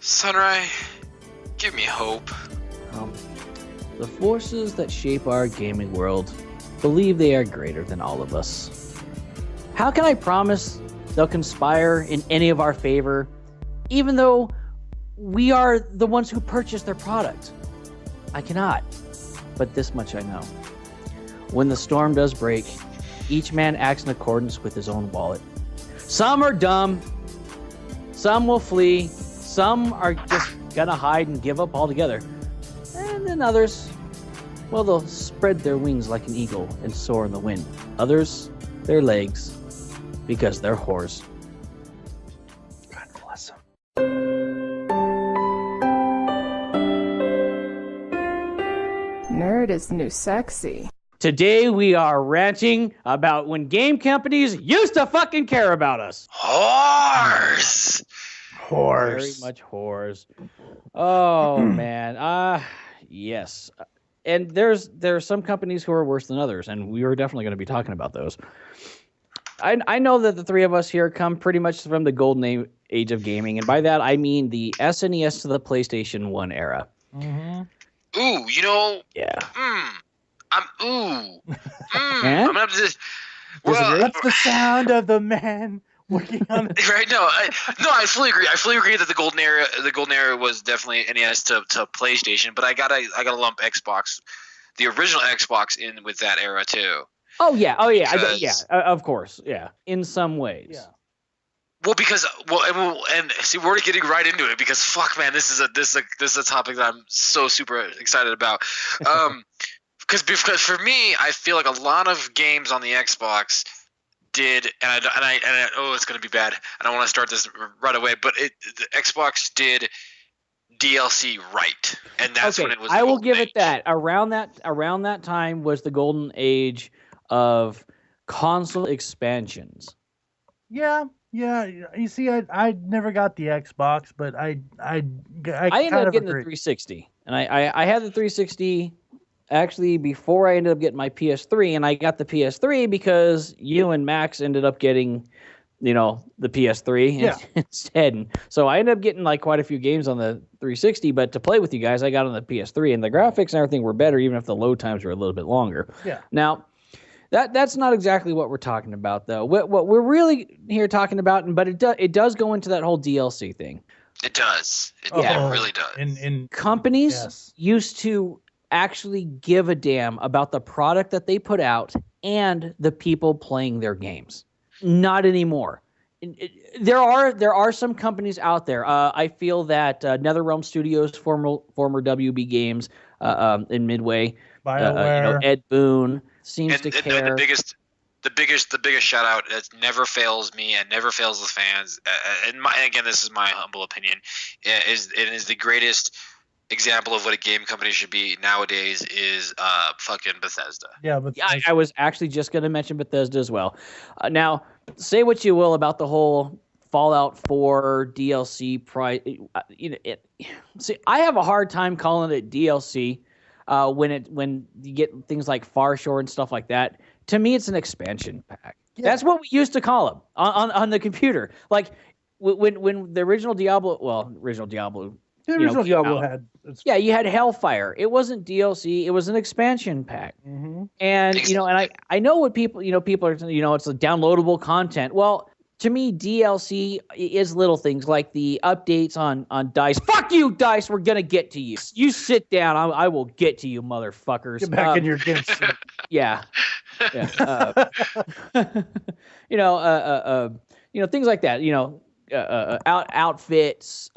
Sunrie, give me hope. The forces that shape our gaming world believe they are greater than all of us. How can I promise they'll conspire in any of our favor, even though we are the ones who purchased their product? I cannot, but this much I know. When the storm does break, each man acts in accordance with his own wallet. Some are dumb, some will flee, some are just gonna hide and give up altogether. And then others, well, they'll spread their wings like an eagle and soar in the wind. Others, their legs, because they're whores. God bless them. Nerd is the new sexy. Today we are ranting about when game companies used to fucking care about us. Horse! Very much whores. Oh man. Yes. And there are some companies who are worse than others, and we are definitely going to be talking about those. I know that the three of us here come pretty much from the golden age of gaming, and by that I mean the SNES to the PlayStation 1 era. Mm-hmm. Ooh, you know. Yeah. I'm gonna have to just. That's the sound of the man working on it. Right? No, I fully agree. I fully agree that the golden era was definitely NES to PlayStation, but I gotta lump Xbox, the original Xbox, in with that era too. Oh yeah. Of course. Yeah. In some ways. Yeah. Well, because and see, we're already getting right into it because fuck, man, this is a topic that I'm so super excited about. Because for me, I feel like a lot of games on the Xbox did, and I oh, it's gonna be bad. I don't want to start this right away, but the Xbox did DLC right, and that's when it was. I will give it that. Around that time was the golden age of console expansions. Yeah. You see, I never got the Xbox, but I ended up getting the 360, and I had the 360 actually before I ended up getting my PS3, and I got the PS3 because you and Max ended up getting, the PS3 instead. And so I ended up getting like quite a few games on the 360, but to play with you guys, I got on the PS3, and the graphics and everything were better, even if the load times were a little bit longer. Yeah. Now, that's not exactly what we're talking about, though. What we're really here talking about, but it does go into that whole DLC thing. It does. It really does. In companies used to actually give a damn about the product that they put out and the people playing their games. Not anymore. There are some companies out there. I feel that NetherRealm Studios, former WB Games, in Midway, BioWare, Ed Boon seems to care. And the biggest shout out that never fails me and never fails the fans. Again, this is my humble opinion. Is the greatest example of what a game company should be nowadays is fucking Bethesda. Yeah, but I was actually just going to mention Bethesda as well. Now, say what you will about the whole Fallout 4 DLC price. See, I have a hard time calling it DLC when you get things like Far Shore and stuff like that. To me, it's an expansion pack. Yeah. That's what we used to call them on the computer. Like when the original Diablo, the original Diablo had. Yeah, you had Hellfire. It wasn't DLC. It was an expansion pack. Mm-hmm. And and I know what people are, it's a downloadable content. Well, to me, DLC is little things like the updates on DICE. Fuck you, DICE. We're gonna get to you. You sit down. I will get to you, motherfuckers. Get back in your game. Yeah. Things like that. Outfits.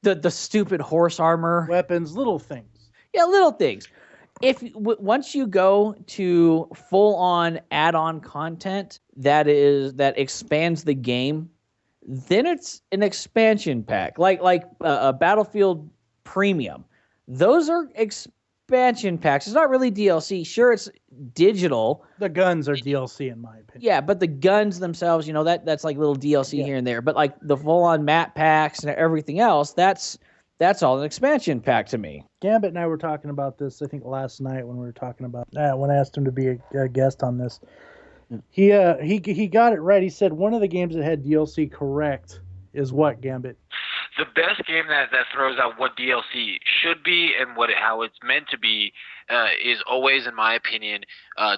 The stupid horse armor, weapons, little things. Yeah, little things. If once you go to full on add-on content that expands the game, then it's an expansion pack, like a Battlefield Premium. Those are expansion packs. It's not really DLC. Sure, it's digital. The guns are DLC in my opinion. Yeah, but the guns themselves, that's like little DLC here and there. But like the full-on map packs and everything else, that's all an expansion pack to me. Gambit and I were talking about this, I think, last night when we were talking about when I asked him to be a guest on this. He got it right. He said one of the games that had DLC correct is what, Gambit? the best game that throws out what DLC should be and how it's meant to be is always, in my opinion,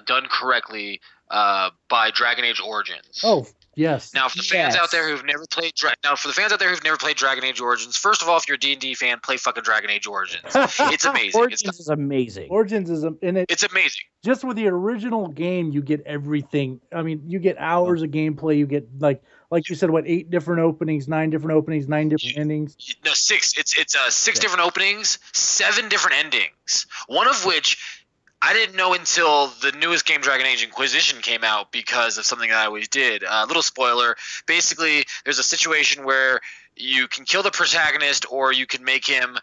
done correctly by Dragon Age Origins. Oh, yes. Now, for the fans out there who've never played Dragon Age Origins, first of all, if you're a D&D fan, play fucking Dragon Age Origins. It's amazing. Origins is amazing. Origins is it's amazing. Just with the original game, you get everything. I mean, you get hours of gameplay. You get like you said, 8 different openings, 9 different openings, 9 different endings. No, 6. It's 6 different openings, 7 different endings. One of which I didn't know until the newest game, Dragon Age Inquisition, came out because of something I always did. Little spoiler. Basically, there's a situation where you can kill the protagonist or you can make him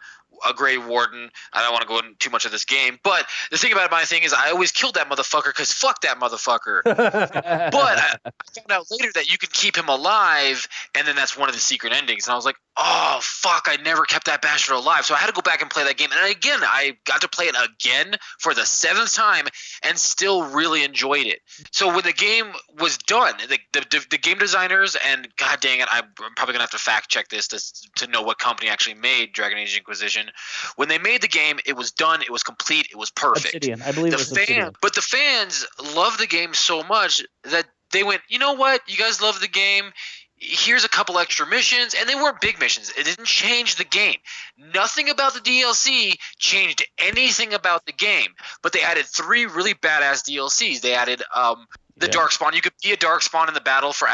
a Grey Warden. I don't want to go into too much of this game, but the thing about my thing is I always killed that motherfucker because fuck that motherfucker. But I found out later that you can keep him alive, and then that's one of the secret endings. And I was like, oh, fuck, I never kept that bastard alive. So I had to go back and play that game. And again, I got to play it again for the 7th time and still really enjoyed it. So when the game was done, the game designers, and god dang it, I'm probably going to have to fact check this to know what company actually made Dragon Age Inquisition. When they made the game, it was done, it was complete, it was perfect. Obsidian. I believe it was Obsidian. But the fans loved the game so much that they went, you know what? You guys love the game. Here's a couple extra missions, and they weren't big missions. It didn't change the game. Nothing about the DLC changed anything about the game, but they added 3 really badass DLCs. They added the Darkspawn. You could be a Darkspawn in the battle for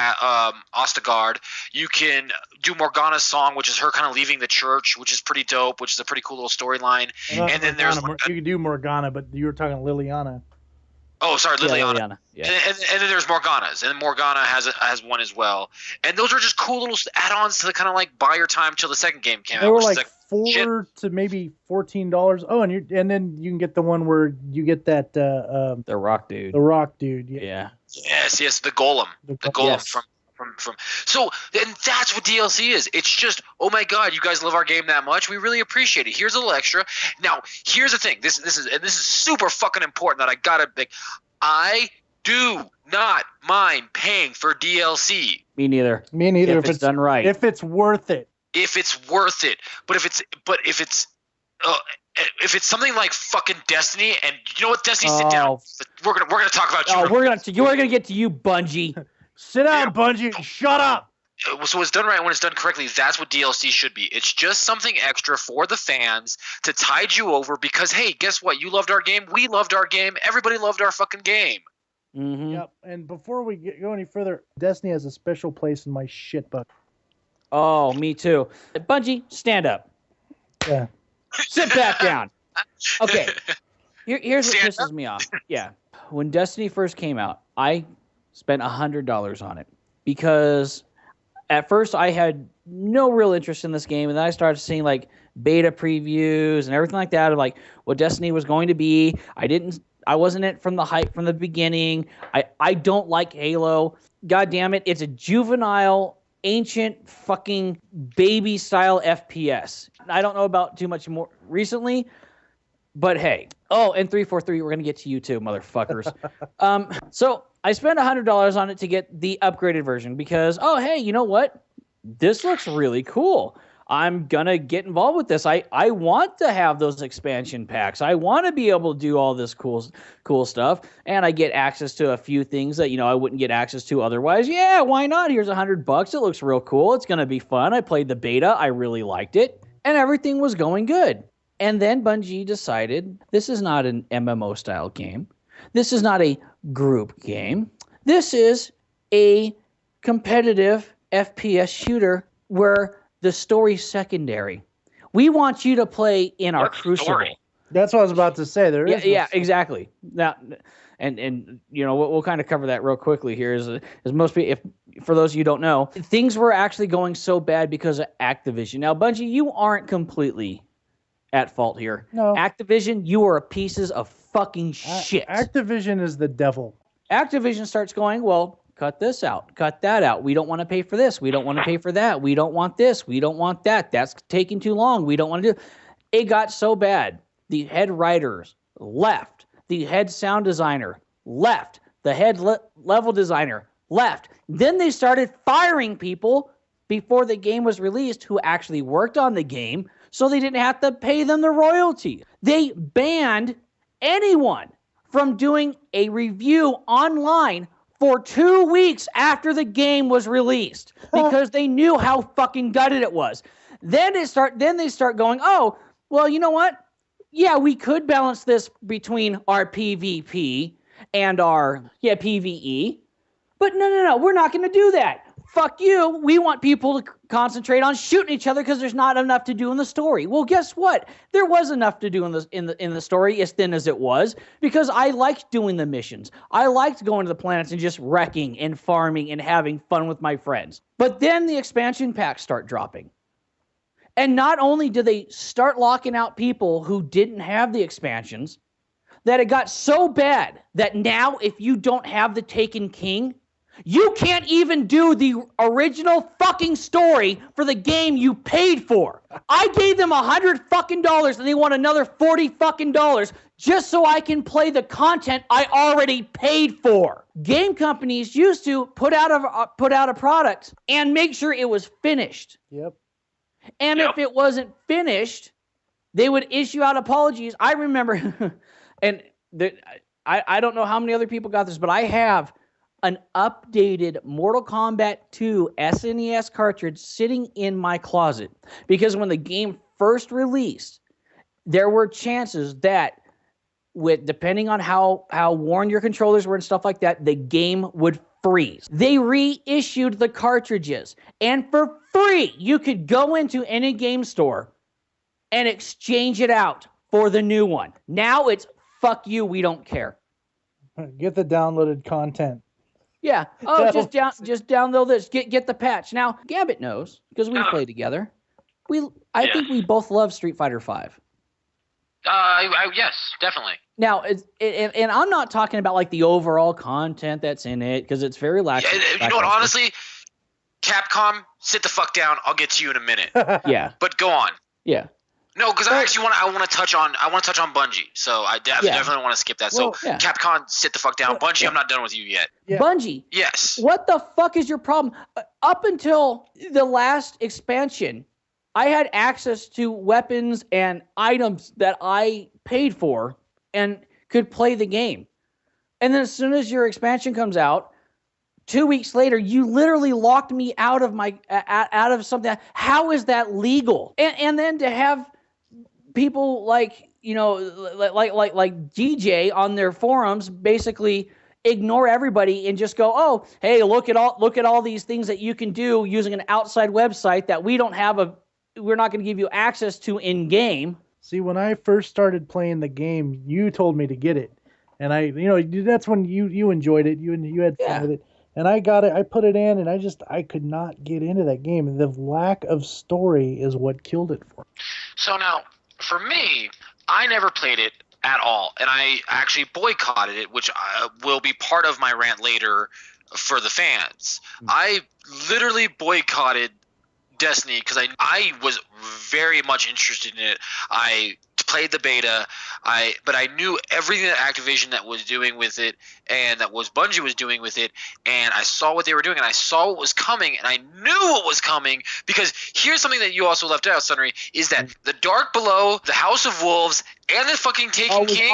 Ostagard. You can do Morgana's song, which is her kind of leaving the church, which is pretty dope, which is a pretty cool little storyline. And then there's you can do Morgana, but you were talking Liliana. Oh, sorry, Liliana. Yeah. And then there's Morgana's, and Morgana has one as well. And those are just cool little add-ons to kind of like buy your time till the second game came out. They were like $4 to maybe $14. Oh, and then you can get the one where you get that the rock dude. The rock dude. Yeah. Yes, the golem. The golem yes. from. So then that's what DLC is. It's just, oh my god, you guys love our game that much. We really appreciate it. Here's a little extra. Now, here's the thing. This is super fucking important that I gotta make. I do not mind paying for DLC. Me neither. If it's done right. If it's worth it. But if it's something like fucking Destiny, and you know what, Destiny, sit down. We're gonna talk about you. We're gonna get to you, Bungie. Sit down, Bungie. Shut up. So it's done right when it's done correctly. That's what DLC should be. It's just something extra for the fans to tide you over because, hey, guess what? You loved our game. We loved our game. Everybody loved our fucking game. Mm-hmm. Yep. And before we go any further, Destiny has a special place in my shit book. Oh, me too. Bungie, stand up. Yeah. Sit back down. Okay. Here's what pisses me off. Yeah. When Destiny first came out, I spent $100 on it because at first I had no real interest in this game, and then I started seeing like beta previews and everything like that of like what Destiny was going to be. I wasn't in it from the hype from the beginning. I don't like Halo. God damn it, it's a juvenile, ancient fucking baby style FPS. I don't know about too much more recently, but hey. Oh, and 343, we're gonna get to you too, motherfuckers. So I spent $100 on it to get the upgraded version because, oh, hey, you know what? This looks really cool. I'm going to get involved with this. I want to have those expansion packs. I want to be able to do all this cool stuff. And I get access to a few things that, I wouldn't get access to otherwise. Yeah, why not? Here's $100. It looks real cool. It's going to be fun. I played the beta. I really liked it. And everything was going good. And then Bungie decided this is not an MMO style game. This is not a group game. This is a competitive FPS shooter where the story's secondary. We want you to play in our Crucible. Story? That's what I was about to say. Yeah, exactly. Now, and we'll kind of cover that real quickly here. Is most people, for those of you who don't know, things were actually going so bad because of Activision. Now, Bungie, you aren't completely at fault here. No. Activision, you are pieces of fucking shit. Activision is the devil. Activision starts going, well, cut this out, cut that out. We don't want to pay for this. We don't want to pay for that. We don't want this. We don't want that. That's taking too long. We don't want to do. It got so bad. The head writers left. The head sound designer left. The head level designer left. Then they started firing people before the game was released who actually worked on the game, so they didn't have to pay them the royalty. They banned anyone from doing a review online for 2 weeks after the game was released because they knew how fucking gutted it was. Then they start going, oh, well, you know what? Yeah, we could balance this between our PvP and our PvE. But no, we're not going to do that. Fuck you. We want people to concentrate on shooting each other because there's not enough to do in the story. Well, guess what? There was enough to do in the story, as thin as it was, because I liked doing the missions. I liked going to the planets and just wrecking and farming and having fun with my friends. But then the expansion packs start dropping. And not only do they start locking out people who didn't have the expansions, that it got so bad that now if you don't have the Taken King, you can't even do the original fucking story for the game you paid for. I gave them $100 fucking and they want another $40 fucking just so I can play the content I already paid for. Game companies used to put out a product and make sure it was finished. Yep. And if it wasn't finished, they would issue out apologies. I remember, and I don't know how many other people got this, but I have an updated Mortal Kombat 2 SNES cartridge sitting in my closet because when the game first released, there were chances that depending on how worn your controllers were and stuff like that, the game would freeze. They reissued the cartridges, and for free, you could go into any game store and exchange it out for the new one. Now it's fuck you, we don't care. Get the downloaded content. Yeah. Oh, just download this. Get the patch. Now, Gambit knows because we play together. I think we both love Street Fighter V. Yes, definitely. Now, and I'm not talking about like the overall content that's in it because it's very lackluster. You know what? Honestly, Capcom, sit the fuck down. I'll get to you in a minute. Yeah. But go on. Yeah. No, because I want to touch on Bungie, so I definitely want to skip that. So Capcom, sit the fuck down. Bungie, I'm not done with you yet. Yeah. Bungie. Yes. What the fuck is your problem? Up until the last expansion, I had access to weapons and items that I paid for and could play the game. And then as soon as your expansion comes out, 2 weeks later, you literally locked me out of something. How is that legal? And then to have people like DJ on their forums basically ignore everybody and just go, oh, hey, look at all these things that you can do using an outside website that we're not going to give you access to in game. See, when I first started playing the game, you told me to get it, and that's when you enjoyed it. You had fun with it, and I got it. I put it in, and I could not get into that game. And the lack of story is what killed it for me. So now, for me, I never played it at all, and I actually boycotted it, which will be part of my rant later for the fans. I literally boycotted Destiny because I was very much interested in it. I played the beta, but I knew everything that Activision that was doing with it and that was Bungie was doing with it, and I saw what they were doing and I saw what was coming and I knew what was coming because here's something that you also left out, Sunrie, is that the Dark Below, the House of Wolves, and the fucking Taken King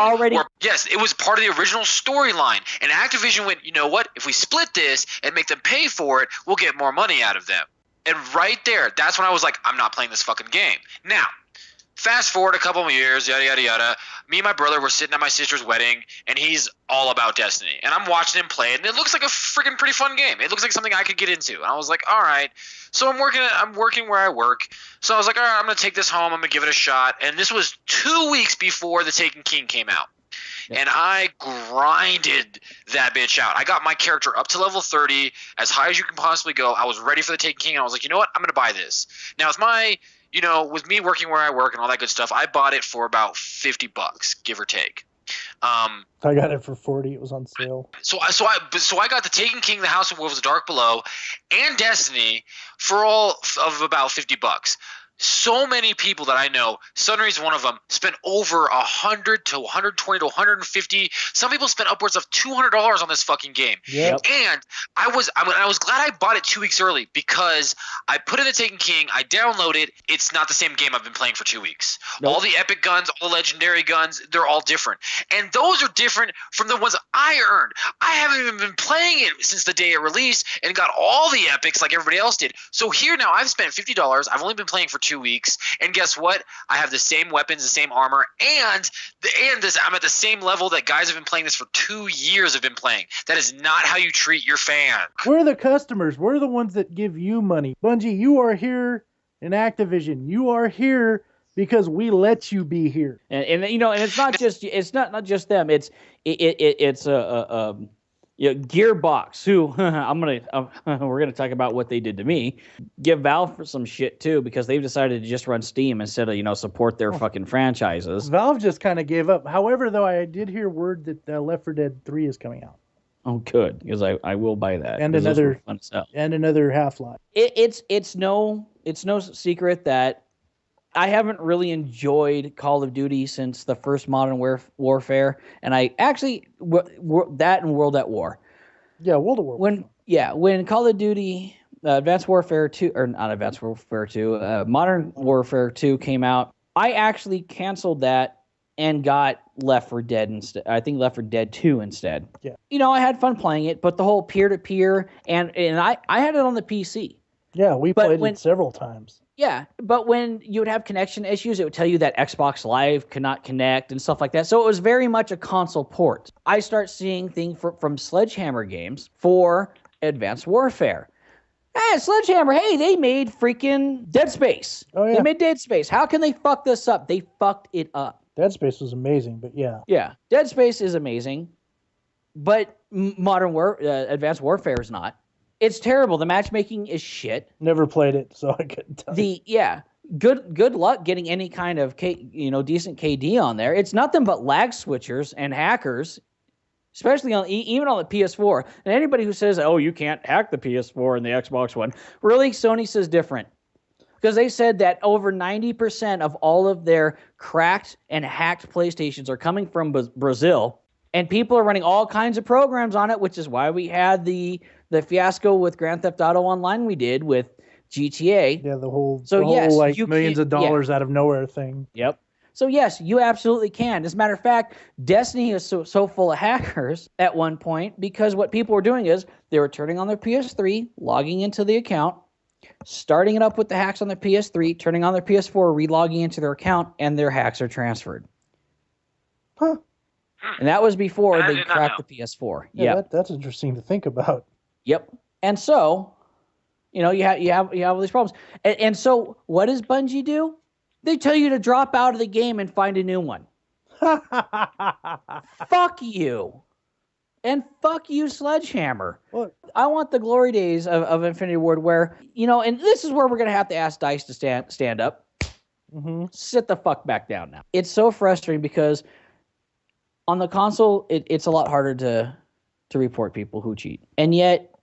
yes, it was part of the original storyline, and Activision went, you know what, if we split this and make them pay for it, we'll get more money out of them. And right there, that's when I was like, I'm not playing this fucking game. Now, fast forward a couple of years, yada, yada, yada. Me and my brother were sitting at my sister's wedding, and he's all about Destiny. And I'm watching him play it, and it looks like a freaking pretty fun game. It looks like something I could get into. And I was like, all right. So I'm working where I work. So I was like, all right, I'm going to take this home. I'm going to give it a shot. And this was 2 weeks before The Taken King came out. And I grinded that bitch out. I got my character up to level 30, as high as you can possibly go. I was ready for the Taken King, and I was like, you know what? I'm going to buy this. Now, with me working where I work and all that good stuff, I bought it for about $50, give or take. I got it for 40. It was on sale. So I got the Taken King, the House of Wolves, the Dark Below, and Destiny for all of about $50. So many people that I know, Sunrie's one of them, spent over 100 to 120 to 150. Some people spent upwards of $200 on this fucking game. Yep. And I was glad I bought it 2 weeks early because I put in the Taken King, I downloaded. It's not the same game I've been playing for 2 weeks. Nope. All the epic guns, all the legendary guns, they're all different. And those are different from the ones I earned. I haven't even been playing it since the day it released and got all the epics like everybody else did. So here now I've spent $50. I've only been playing for 2 weeks, and guess what? I have the same weapons, the same armor, and I'm at the same level that guys have been playing this for 2 years have been playing. That is not how you treat your fan. We're the customers. We're the ones that give you money. Bungie, you are here in Activision. You are here because we let you be here. And it's not just them. It's Gearbox, who we're gonna talk about what they did to me. Give Valve for some shit too, because they've decided to just run Steam instead of support their fucking franchises. Valve just kind of gave up. However, though, I did hear word that Left 4 Dead 3 is coming out. Oh, good, because I will buy that. And another Half-Life. It's no secret that I haven't really enjoyed Call of Duty since the first Modern Warfare, and I actually that and World at War. Yeah, World at War. When Call of Duty Advanced Warfare 2, or not Advanced Warfare 2, Modern Warfare 2 came out, I actually canceled that and got Left 4 Dead instead. I think Left 4 Dead 2 instead. Yeah. I had fun playing it, but the whole peer-to-peer, and I had it on the PC. Yeah, we played it several times. Yeah, but when you would have connection issues, it would tell you that Xbox Live could not connect and stuff like that. So it was very much a console port. I start seeing things from Sledgehammer Games for Advanced Warfare. Sledgehammer, hey, they made freaking Dead Space. Oh, yeah. They made Dead Space. How can they fuck this up? They fucked it up. Dead Space was amazing, but yeah. Yeah, Dead Space is amazing, but Advanced Warfare is not. It's terrible. The matchmaking is shit. Never played it, so I couldn't tell you. Good luck getting any kind of decent KD on there. It's nothing but lag switchers and hackers, especially even on the PS4. And anybody who says, "Oh, you can't hack the PS4 and the Xbox One," really, Sony says different, because they said that over 90% of all of their cracked and hacked PlayStations are coming from Brazil, and people are running all kinds of programs on it, which is why we had the fiasco with Grand Theft Auto Online we did with GTA. Yeah, the whole millions of dollars out of nowhere thing. Yep. So yes, you absolutely can. As a matter of fact, Destiny is so full of hackers at one point, because what people were doing is they were turning on their PS3, logging into the account, starting it up with the hacks on their PS3, turning on their PS4, re-logging into their account, and their hacks are transferred. Huh. And that was before they cracked the PS4. Yeah, that's interesting to think about. Yep. And so, you have all these problems. And so what does Bungie do? They tell you to drop out of the game and find a new one. Fuck you. And fuck you, Sledgehammer. What? I want the glory days of Infinity Ward where, and this is where we're going to have to ask DICE to stand up. Mm-hmm. Sit the fuck back down now. It's so frustrating because on the console, it's a lot harder to report people who cheat. And yet,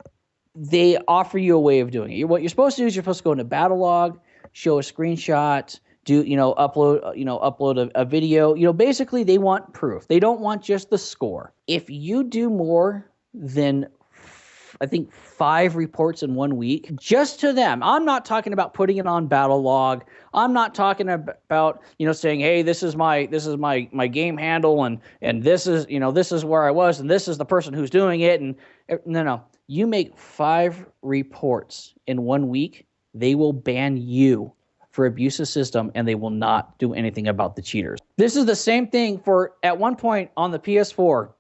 they offer you a way of doing it. What you're supposed to do is you're supposed to go into battle log, show a screenshot, upload a video. Basically they want proof. They don't want just the score. If you do more than I think 5 reports in 1 week, just to them. I'm not talking about putting it on battle log. I'm not talking about, saying, hey, this is my game handle and this is where I was and this is the person who's doing it. And no. You make 5 reports in 1 week, they will ban you for abuse of system, and they will not do anything about the cheaters. This is the same thing at one point on the PS4,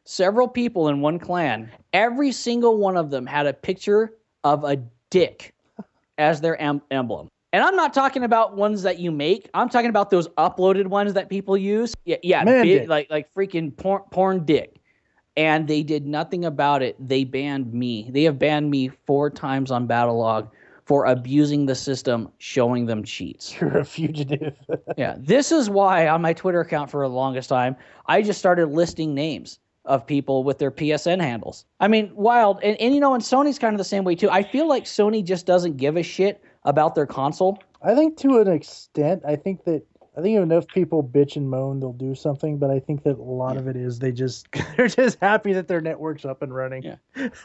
several people in one clan, every single one of them had a picture of a dick as their emblem. And I'm not talking about ones that you make. I'm talking about those uploaded ones that people use. Yeah, big, like freaking porn dick. And they did nothing about it. They banned me. They have banned me 4 times on Battlelog for abusing the system, showing them cheats. You're a fugitive. Yeah. This is why on my Twitter account for the longest time, I just started listing names of people with their PSN handles. I mean, wild. And Sony's kind of the same way too. I feel like Sony just doesn't give a shit about their console. I think to an extent, I think if enough people bitch and moan, they'll do something. But I think that a lot of it is they're just happy that their network's up and running. Yeah.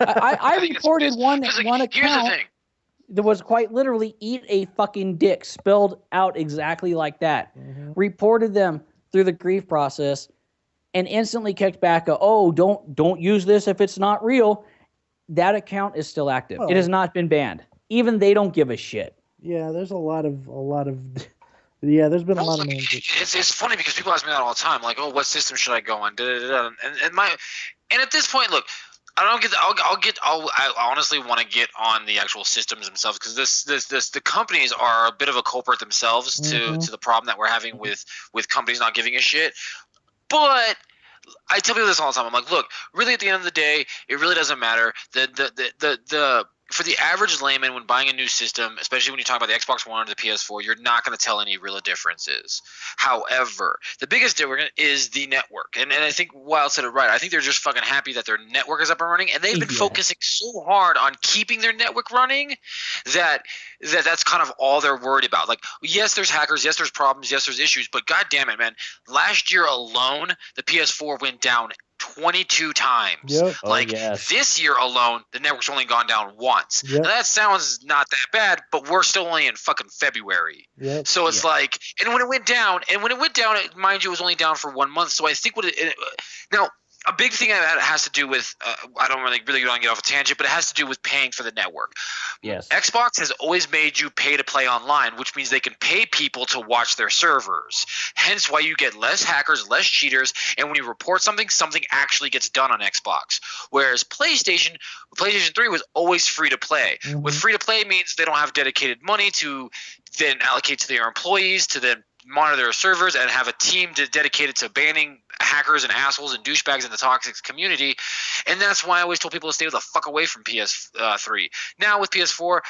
I reported one Here's account the thing. that was quite literally "eat a fucking dick" spelled out exactly like that. Mm-hmm. Reported them through the grief process, and instantly kicked back. Don't use this if it's not real. That account is still active. Well, it has not been banned. Even they don't give a shit. Yeah, there's a lot of yeah, there's been a lot of names. It's funny because people ask me that all the time, like, oh, what system should I go on? And at this point, look, I honestly want to get on the actual systems themselves because the companies are a bit of a culprit themselves to the problem that we're having with companies not giving a shit. But I tell people this all the time. I'm like, look, really at the end of the day, it really doesn't matter. For the average layman, when buying a new system, especially when you talk about the Xbox One or the PS4, you're not going to tell any real differences. However, the biggest difference is the network. And I think Wild said it right. I think they're just fucking happy that their network is up and running. And they've been focusing so hard on keeping their network running that's kind of all they're worried about. Like, yes, there's hackers. Yes, there's problems. Yes, there's issues. But God damn it, man. Last year alone, the PS4 went down 22 times. Yep. This year alone, the network's only gone down once. Yep. Now, that sounds not that bad, but we're still only in fucking February. Yep. So it's like, and when it went down, mind you, it was only down for 1 month. So I think now, a big thing that has to do with I don't really want to get off a tangent, but it has to do with paying for the network. Yes. Xbox has always made you pay to play online, which means they can pay people to watch their servers. Hence why you get less hackers, less cheaters, and when you report something actually gets done on Xbox. Whereas PlayStation 3 was always free to play. Mm-hmm. With free to play means they don't have dedicated money to then allocate to their employees to then monitor their servers and have a team dedicated to banning hackers and assholes and douchebags in the toxic community. And that's why I always told people to stay the fuck away from PS3. Now with PS4,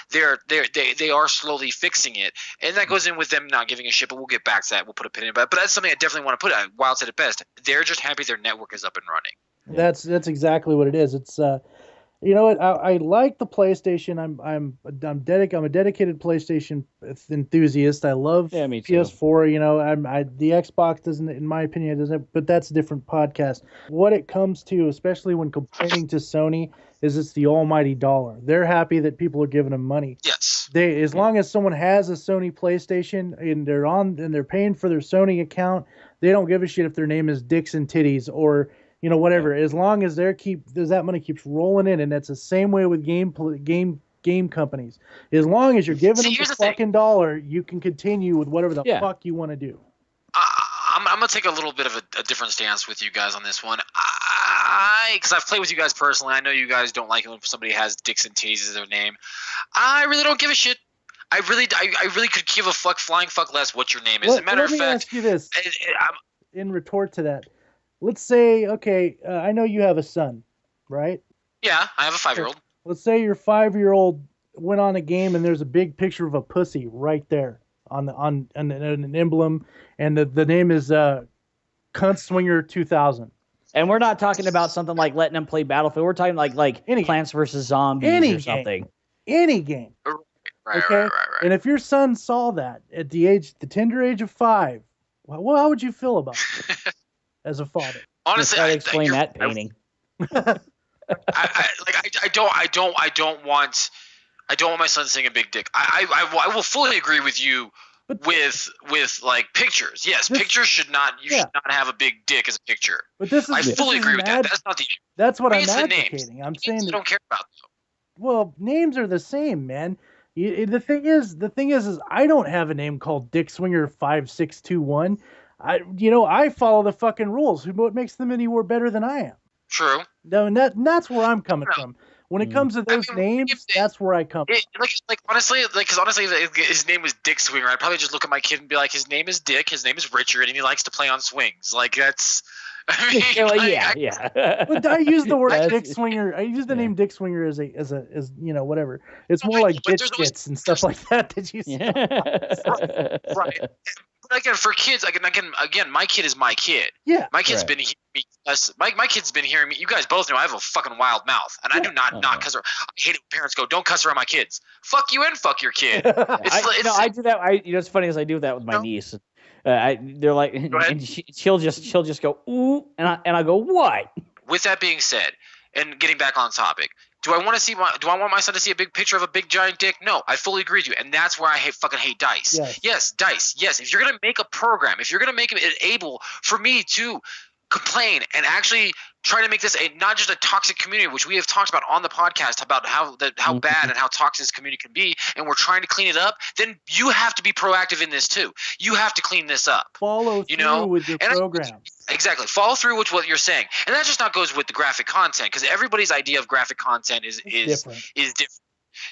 they are slowly fixing it, and that goes in with them not giving a shit. But we'll get back to that. We'll put a pin in it. But that's something I definitely want to put. Wild said it best. They're just happy their network is up and running. That's exactly what it is. It's you know what? I like the PlayStation. I'm a dedicated PlayStation enthusiast. I love me too. PS4. You know, the Xbox doesn't, in my opinion, it doesn't. But that's a different podcast. What it comes to, especially when complaining to Sony, is it's the almighty dollar. They're happy that people are giving them money. Yes. As long as someone has a Sony PlayStation and they're paying for their Sony account, they don't give a shit if their name is Dicks and Titties or, you know, whatever. As long as that money keeps rolling in, and that's the same way with game companies. As long as you're giving them the fucking dollar, you can continue with whatever the fuck you want to do. I'm gonna take a little bit of a different stance with you guys on this one. Because I've played with you guys personally, I know you guys don't like it when somebody has Dicks and Titties as their name. I really don't give a shit. I really could give a flying fuck less what your name is. As a matter of fact, let me ask you this. In retort to that. Let's say, okay, I know you have a son, right? Yeah, I have a 5-year-old. Let's say your 5-year-old went on a game and there's a big picture of a pussy right there on an emblem, and the name is Cunt Swinger 2000. And we're not talking about something like letting them play Battlefield. We're talking like Plants vs. Zombies or something. Any game. Right, okay? right. And if your son saw that at the tender age of 5, well, how would you feel about it as a father? Honestly, I explain that painting. I don't want my son seeing a big dick. I will fully agree with you with like pictures. Yes, pictures should not not have a big dick as a picture. But I fully agree with that. That's not the. That's what I'm advocating. I'm saying I don't care about them. Well, names are the same, man. The thing is I don't have a name called Dick Swinger 5621. I follow the fucking rules. What makes them any more better than I am? True. No, and that's where I'm coming from. When it comes to those names, that's where I come from. Honestly, if his name was Dick Swinger, I'd probably just look at my kid and be like, his name is Dick, his name is Richard, and he likes to play on swings. Like, that's... But I use the word Dick Swinger. I use the name Dick Swinger as whatever. It's more like bitch tits and stuff like that. That you right. again, for kids, again, my kid is my kid. Yeah. My kid's been hearing me. My kid's been hearing me. You guys both know I have a fucking wild mouth, and I do not cuss around. I hate it when parents go, "Don't cuss around my kids." Fuck you and fuck your kid. I do that. It's funny as I do that with my niece. They're like, and she'll just go ooh, and I go what? With that being said, and getting back on topic, do I want my son to see a big picture of a big giant dick? No, I fully agree with you, and that's where I fucking hate dice. Yes, dice. Yes, if you're gonna make a program, if you're gonna make it able for me to complain and actually try to make this not just a toxic community, which we have talked about on the podcast about how bad and how toxic this community can be, and we're trying to clean it up, then you have to be proactive in this too. You have to clean this up. Follow through with your programs. Exactly. Follow through with what you're saying. And that just not goes with the graphic content, because everybody's idea of graphic content is different.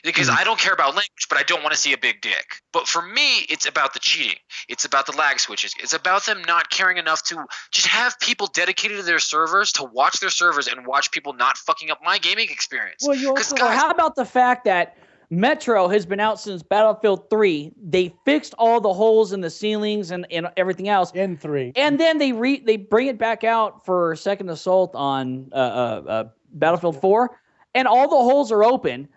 Because I don't care about language, but I don't want to see a big dick. But for me, it's about the cheating. It's about the lag switches. It's about them not caring enough to just have people dedicated to their servers, to watch their servers and watch people not fucking up my gaming experience. Well, you also, how about the fact that Metro has been out since Battlefield 3. They fixed all the holes in the ceilings and everything else. In 3. And then they bring it back out for Second Assault on Battlefield 4, and all the holes are open.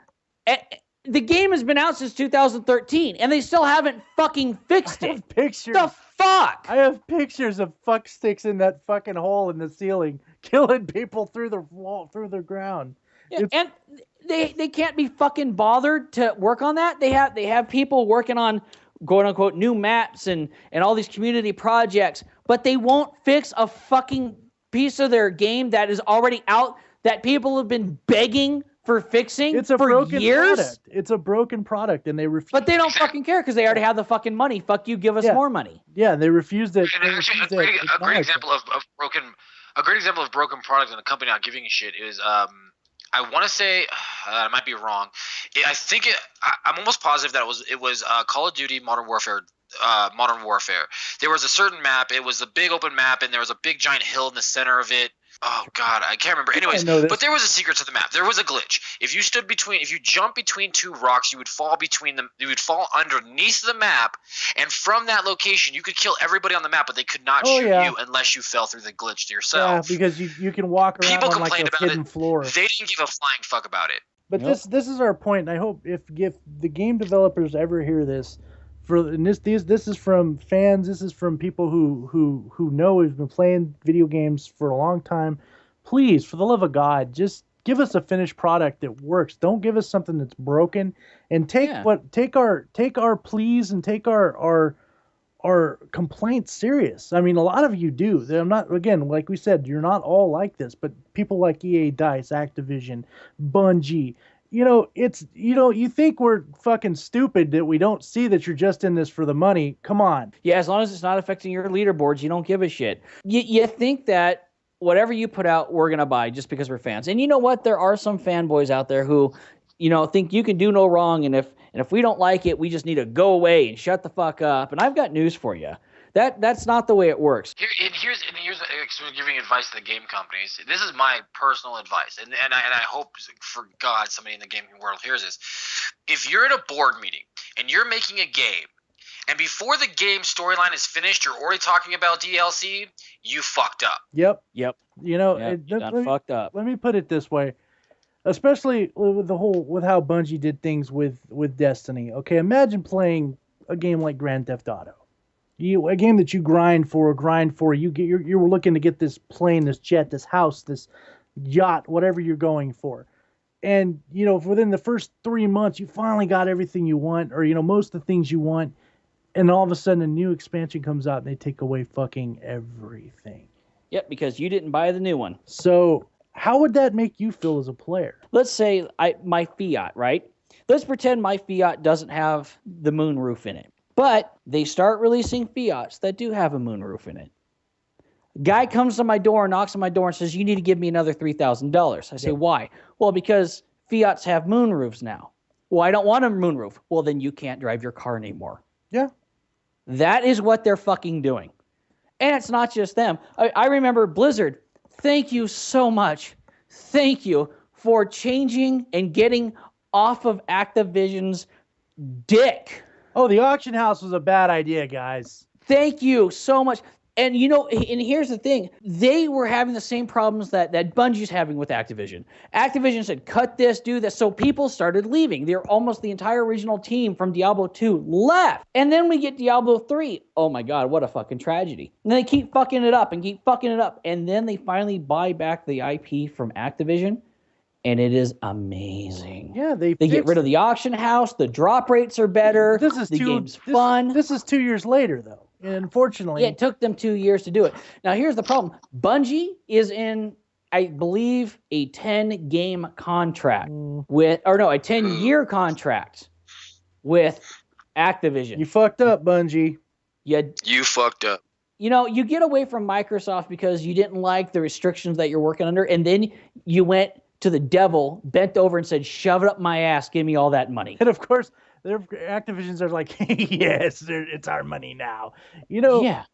The game has been out since 2013, and they still haven't fucking fixed it. I have pictures. The fuck? I have pictures of fuck sticks in that fucking hole in the ceiling, killing people through the wall, through the ground. Yeah, and they can't be fucking bothered to work on that. They have people working on quote unquote new maps and all these community projects, but they won't fix a fucking piece of their game that is already out that people have been begging for fixing it's a for broken years. Product. It's a broken product, and they refuse. But they don't fucking care because they already have the fucking money. Fuck you, give us more money. Yeah, they refused it. Actually, a great example of broken product in a company not giving a shit is I want to say I might be wrong. I'm almost positive that it was Call of Duty Modern Warfare. There was a certain map. It was a big open map, and there was a big giant hill in the center of it. Oh God, I can't remember. Anyways, but there was a secret to the map. There was a glitch. If you jump between two rocks, you would fall between them. You would fall underneath the map, and from that location, you could kill everybody on the map, but they could not shoot you unless you fell through the glitch to yourself. Yeah, because you can walk around People on like complained a about hidden it. floor. They didn't give a flying fuck about it. But this is our point, and I hope if the game developers ever hear this, this is from fans, this is from people who know have been playing video games for a long time. Please, for the love of God, just give us a finished product that works. Don't give us something that's broken. And take our pleas and take our complaints serious. I mean, a lot of you do. I'm not, again, like we said, you're not all like this, but people like EA, DICE, Activision, Bungie, you think we're fucking stupid that we don't see that you're just in this for the money. Come on. Yeah, as long as it's not affecting your leaderboards, you don't give a shit. You think that whatever you put out, we're going to buy just because we're fans. And you know what? There are some fanboys out there who, think you can do no wrong. And if we don't like it, we just need to go away and shut the fuck up. And I've got news for you. That's not the way it works. Here's giving advice to the game companies. This is my personal advice. And I hope, for God, somebody in the gaming world hears this. If you're at a board meeting and you're making a game, and before the game storyline is finished, you're already talking about DLC, you fucked up. Yep. Fucked up. Let me put it this way. Especially with how Bungie did things with Destiny. Okay, imagine playing a game like Grand Theft Auto. A game that you grind for. You're looking to get this plane, this jet, this house, this yacht, whatever you're going for. And, within the first 3 months, you finally got everything you want, or, most of the things you want. And all of a sudden, a new expansion comes out, and they take away fucking everything. Yep, because you didn't buy the new one. So how would that make you feel as a player? Let's say my Fiat, right? Let's pretend my Fiat doesn't have the moonroof in it. But they start releasing Fiats that do have a moonroof in it. Guy comes to my door, knocks on my door, and says, "You need to give me another $3,000. I say, "Why?" "Well, because Fiats have moonroofs now." "Well, I don't want a moonroof." "Well, then you can't drive your car anymore." Yeah. That is what they're fucking doing. And it's not just them. I remember Blizzard. Thank you so much. Thank you for changing and getting off of Activision's dick. Oh, the auction house was a bad idea, guys. Thank you so much. And and here's the thing. They were having the same problems that Bungie's having with Activision. Activision said, cut this, do this. So people started leaving. They're almost the entire original team from Diablo 2 left. And then we get Diablo 3. Oh my God, what a fucking tragedy. And they keep fucking it up and keep fucking it up. And then they finally buy back the IP from Activision. And it is amazing. Yeah, they get rid of the auction house. The drop rates are better. The game's fun. This is 2 years later, though. And unfortunately, it took them 2 years to do it. Now, here's the problem. Bungie is in, I believe, a 10-game contract a 10-year contract with Activision. You fucked up, Bungie. You fucked up. You get away from Microsoft because you didn't like the restrictions that you're working under, and then you went to the devil, bent over and said, shove it up my ass, give me all that money. And of course, their Activisions are like, yes, it's our money now. Yeah.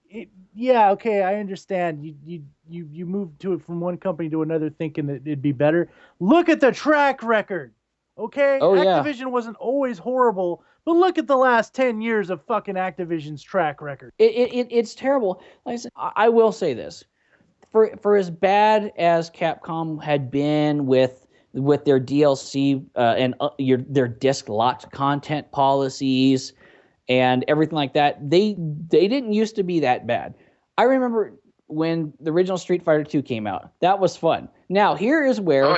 Okay, I understand. You moved to it from one company to another thinking that it'd be better. Look at the track record. Okay? Oh, Activision wasn't always horrible, but look at the last 10 years of fucking Activision's track record. It's terrible. Like I said, I will say this. For as bad as Capcom had been with their DLC and their disc locked content policies and everything like that, they didn't used to be that bad. I remember when the original Street Fighter 2 came out. That was fun. Now, here is where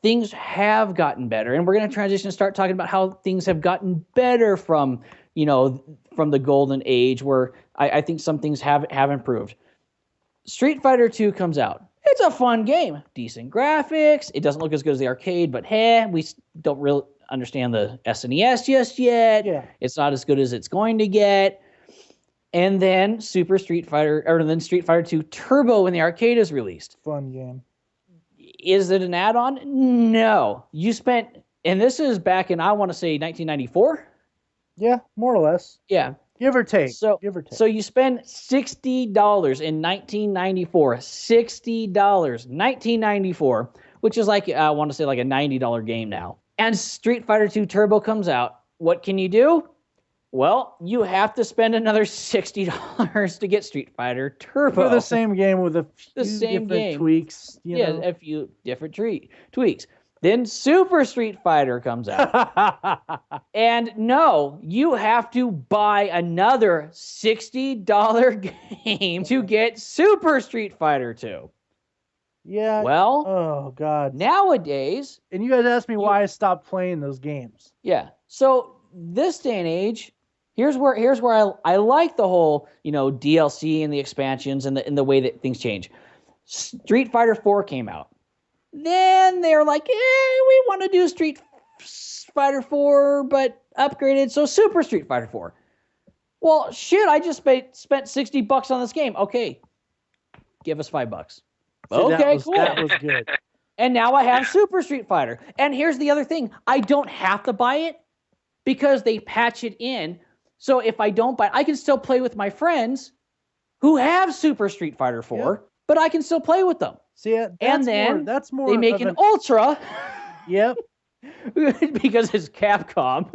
things have gotten better, and we're going to transition and start talking about how things have gotten better from the golden age, where I think some things have improved. Street Fighter 2 comes out. It's a fun game. Decent graphics. It doesn't look as good as the arcade, but we don't really understand the SNES just yet. Yeah. It's not as good as it's going to get. And then Street Fighter 2 Turbo in the arcade is released. Fun game. Is it an add-on? No. And this is back in, I want to say, 1994? Yeah, more or less. Yeah. Give or take. So you spend $60 in 1994. $60, 1994, which is like, I want to say like a $90 game now. And Street Fighter 2 Turbo comes out. What can you do? Well, you have to spend another $60 to get Street Fighter Turbo. For the same game with a few different tweaks. A few different tweaks. Then Super Street Fighter comes out. And no, you have to buy another $60 game to get Super Street Fighter 2. Yeah. Well, oh God. Nowadays, and you guys asked me why I stopped playing those games. Yeah. So this day and age, here's where I like the whole, DLC and the expansions and the way that things change. Street Fighter 4 came out. Then they're like, we want to do Street Fighter 4, but upgraded, so Super Street Fighter 4. Well, shit, I just spent $60 on this game. Okay, give us $5. Okay, cool. That was good. And now I have Super Street Fighter. And here's the other thing. I don't have to buy it because they patch it in. So if I don't buy it, I can still play with my friends who have Super Street Fighter 4, but I can still play with them. See, that's more. They make an Ultra. Yep. Because it's Capcom.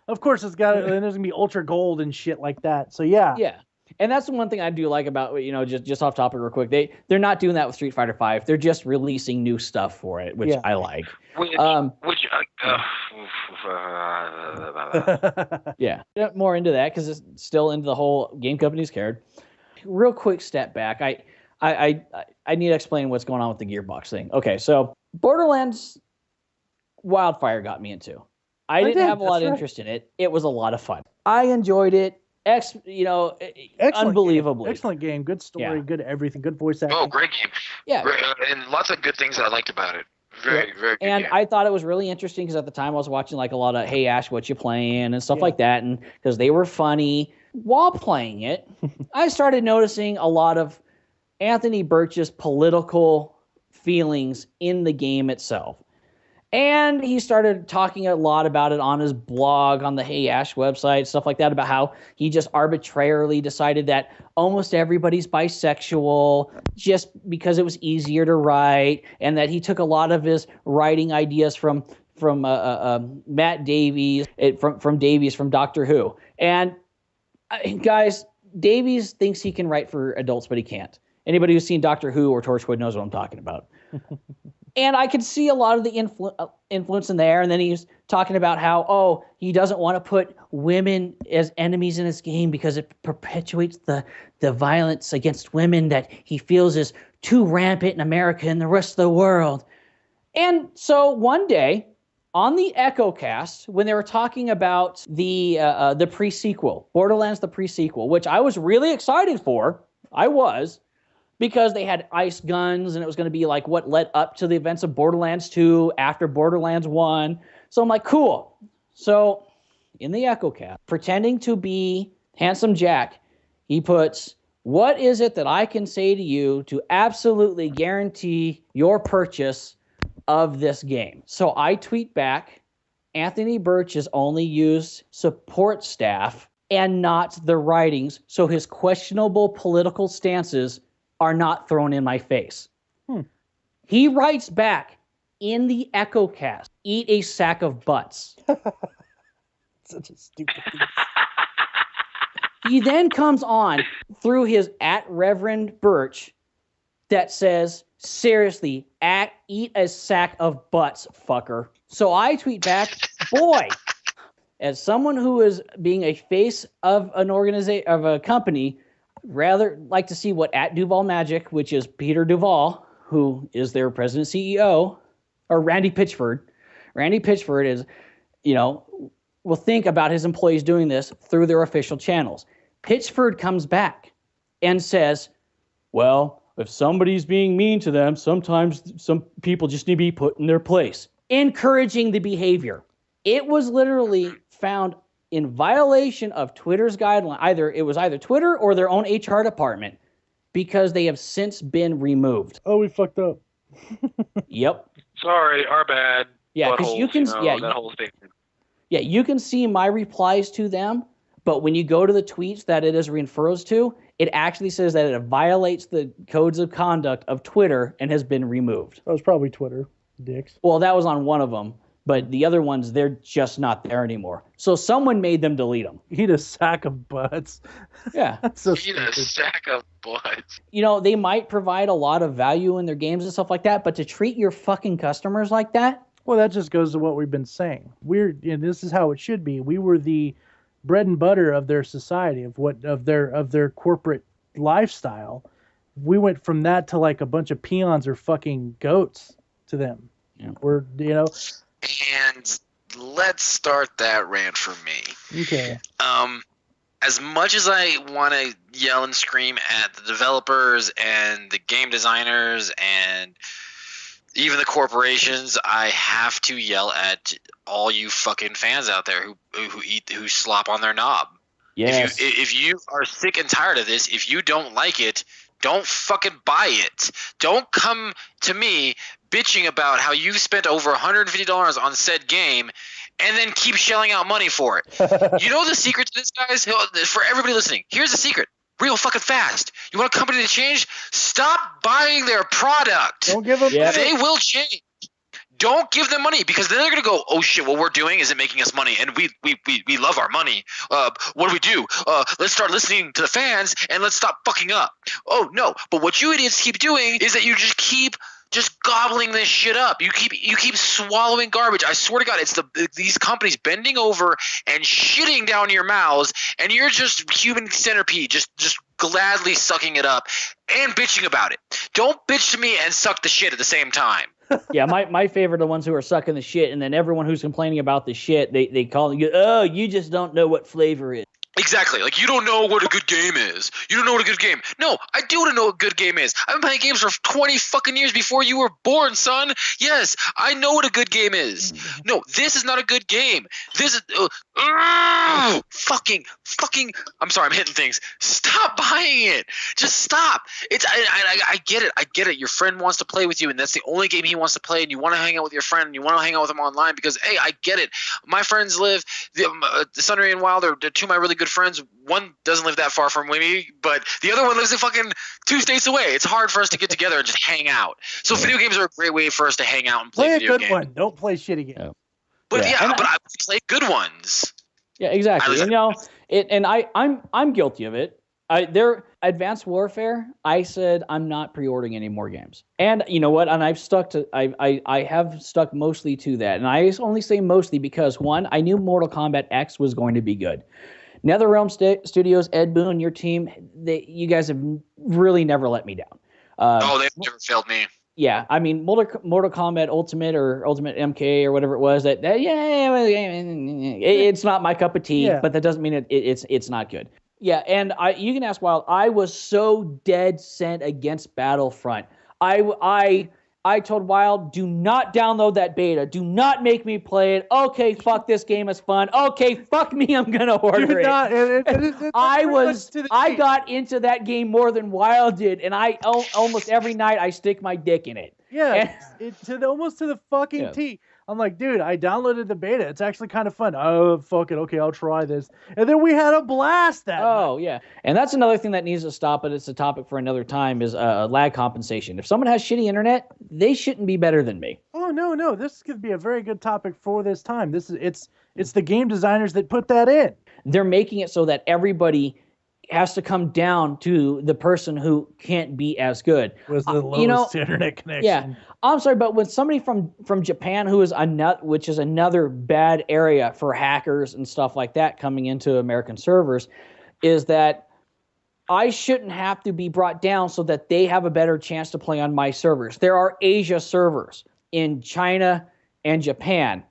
Of course, there's gonna be Ultra Gold and shit like that. So yeah. Yeah. And that's the one thing I do like about, just off topic real quick. They're not doing that with Street Fighter 5. They're just releasing new stuff for it, which I like. Yeah. More into that because it's still into the whole game companies cared. Real quick step back. I need to explain what's going on with the Gearbox thing. Okay, so Borderlands Wyldfyre got me into. I didn't have a lot of interest in it. It was a lot of fun. I enjoyed it. Unbelievably. Excellent game. Good story. Good everything. Good voice acting. Oh, great game. Yeah. And lots of good things I liked about it. Very good And game. I thought it was really interesting because at the time I was watching like a lot of Hey Ash, what you playing and stuff like that, and because they were funny. While playing it, I started noticing a lot of Anthony Birch's political feelings in the game itself. And he started talking a lot about it on his blog, on the Hey Ash website, stuff like that, about how he just arbitrarily decided that almost everybody's bisexual just because it was easier to write, and that he took a lot of his writing ideas from Matt Davies, from Davies from Doctor Who. And guys, Davies thinks he can write for adults, but he can't. Anybody who's seen Doctor Who or Torchwood knows what I'm talking about. And I could see a lot of the influence in there. And then he's talking about how, he doesn't want to put women as enemies in his game because it perpetuates the violence against women that he feels is too rampant in America and the rest of the world. And so one day on the EchoCast, when they were talking about the pre-sequel, Borderlands the pre-sequel, which I was really excited for, because they had ice guns and it was going to be like what led up to the events of Borderlands 2 after Borderlands 1. So I'm like, cool. So in the EchoCast, pretending to be Handsome Jack, he puts, what is it that I can say to you to absolutely guarantee your purchase of this game? So I tweet back, Anthony Birch has only used support staff and not the writings, so his questionable political stances are not thrown in my face. He writes back in the EchoCast, eat a sack of butts. Such a stupid thing. He then comes on through his @Reverend Birch that says, seriously, eat a sack of butts, fucker. So I tweet back, boy, as someone who is being a face of an organization, of a company, rather like to see what @Duval Magic, which is Peter Duval, who is their president CEO, or Randy Pitchford. Randy Pitchford is, will think about his employees doing this through their official channels. Pitchford comes back and says, well, if somebody's being mean to them, sometimes some people just need to be put in their place, encouraging the behavior. It was literally found in violation of Twitter's guideline. It was either Twitter or their own HR department, because they have since been removed. Oh, we fucked up. Yep. Sorry, our bad. Yeah, because you can. That whole statement. Yeah, you can see my replies to them, but when you go to the tweets that it is refers to, it actually says that it violates the codes of conduct of Twitter and has been removed. That was probably Twitter, dicks. Well, that was on one of them. But the other ones, they're just not there anymore. So someone made them delete them. Eat a sack of butts. Yeah. That's so Eat stupid. a sack of butts. They might provide a lot of value in their games and stuff like that, but to treat your fucking customers like that? Well, that just goes to what we've been saying. This is how it should be. We were the bread and butter of their society, of their corporate lifestyle. We went from that to like a bunch of peons or fucking goats to them. Yeah. And let's start that rant for me. Okay. As much as I want to yell and scream at the developers and the game designers and even the corporations, I have to yell at all you fucking fans out there who slop on their knob. Yes. If you are sick and tired of this, if you don't like it, don't fucking buy it. Don't come to me bitching about how you spent over $150 on said game and then keep shelling out money for it. You know the secret to this, guys? For everybody listening, here's the secret. Real fucking fast. You want a company to change? Stop buying their product. Don't give them money. They will change. Don't give them money, because then they're going to go, oh shit, what we're doing isn't making us money, and we love our money. What do we do? Let's start listening to the fans, and let's stop fucking up. Oh no, but what you idiots keep doing is that you just keep gobbling this shit up. You keep swallowing garbage. I swear to God, it's these companies bending over and shitting down your mouths, and you're just human centipede, just gladly sucking it up and bitching about it. Don't bitch to me and suck the shit at the same time. Yeah, my favorite are the ones who are sucking the shit, and then everyone who's complaining about the shit, they call you, oh, you just don't know what flavor is. Exactly. Like, you don't know what a good game is. You don't know what a good game. No, I do know what a good game is. I've been playing games for 20 fucking years before you were born, son. Yes, I know what a good game is. No, this is not a good game. This is fucking. I'm sorry, I'm hitting things. Stop buying it. Just stop. I get it. I get it. Your friend wants to play with you, and that's the only game he wants to play, and you want to hang out with your friend, and you want to hang out with him online because, hey, I get it. My friends live the Sunrie and Wild are two of my really good friends. One doesn't live that far from me, but the other one lives in fucking 2 states away. It's hard for us to get together and just hang out. So video games are a great way for us to hang out and play video games. Play a good one. Don't play shitty games. Yeah. But Yeah. but I play good ones. Yeah, exactly. And I'm guilty of it. Their Advanced Warfare, I said I'm not pre-ordering any more games. And you know what? And I've stuck to I have stuck mostly to that. And I only say mostly because one, I knew Mortal Kombat X was going to be good. NetherRealm Studios, Ed Boon, your team, you guys have really never let me down. They've never failed me. Yeah, I mean Mortal Kombat Ultimate or Ultimate MK or whatever it was. It's not my cup of tea, but that doesn't mean it's not good. Yeah, and you can ask Wild. I was so dead set against Battlefront. I told Wild, do not download that beta. Do not make me play it. Okay, fuck, this game is fun. Okay, fuck me, I'm gonna order it. I got into that game more than Wild did, and almost every night I stick my dick in it. Yeah, almost to the fucking T. I'm like, dude, I downloaded the beta. It's actually kind of fun. Oh, fuck it. Okay, I'll try this. And then we had a blast that night. Yeah. And that's another thing that needs to stop, but it's a topic for another time, is lag compensation. If someone has shitty internet, they shouldn't be better than me. Oh, no. This could be a very good topic for this time. It's the game designers that put that in. They're making it so that everybody has to come down to the person who can't be as good. With the lowest internet connection. Yeah. I'm sorry, but when somebody from Japan, which is another bad area for hackers and stuff like that coming into American servers, is that I shouldn't have to be brought down so that they have a better chance to play on my servers. There are Asia servers in China and Japan.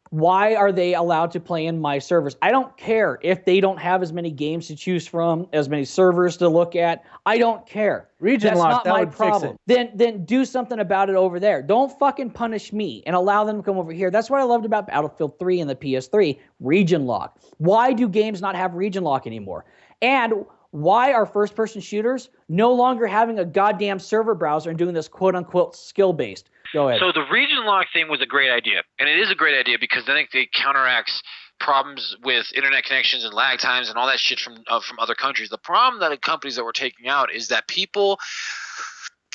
Why are they allowed to play in my servers? I don't care if they don't have as many games to choose from, as many servers to look at. I don't care. Region lock, that would fix it. Then do something about it over there. Don't fucking punish me and allow them to come over here. That's what I loved about Battlefield 3 and the PS3. Region lock. Why do games not have region lock anymore? And why are first-person shooters no longer having a goddamn server browser and doing this quote-unquote skill-based? Go ahead. So the region lock thing was a great idea, and it is a great idea because I think it counteracts problems with internet connections and lag times and all that shit from other countries. The problem that the companies that we're taking out is that people,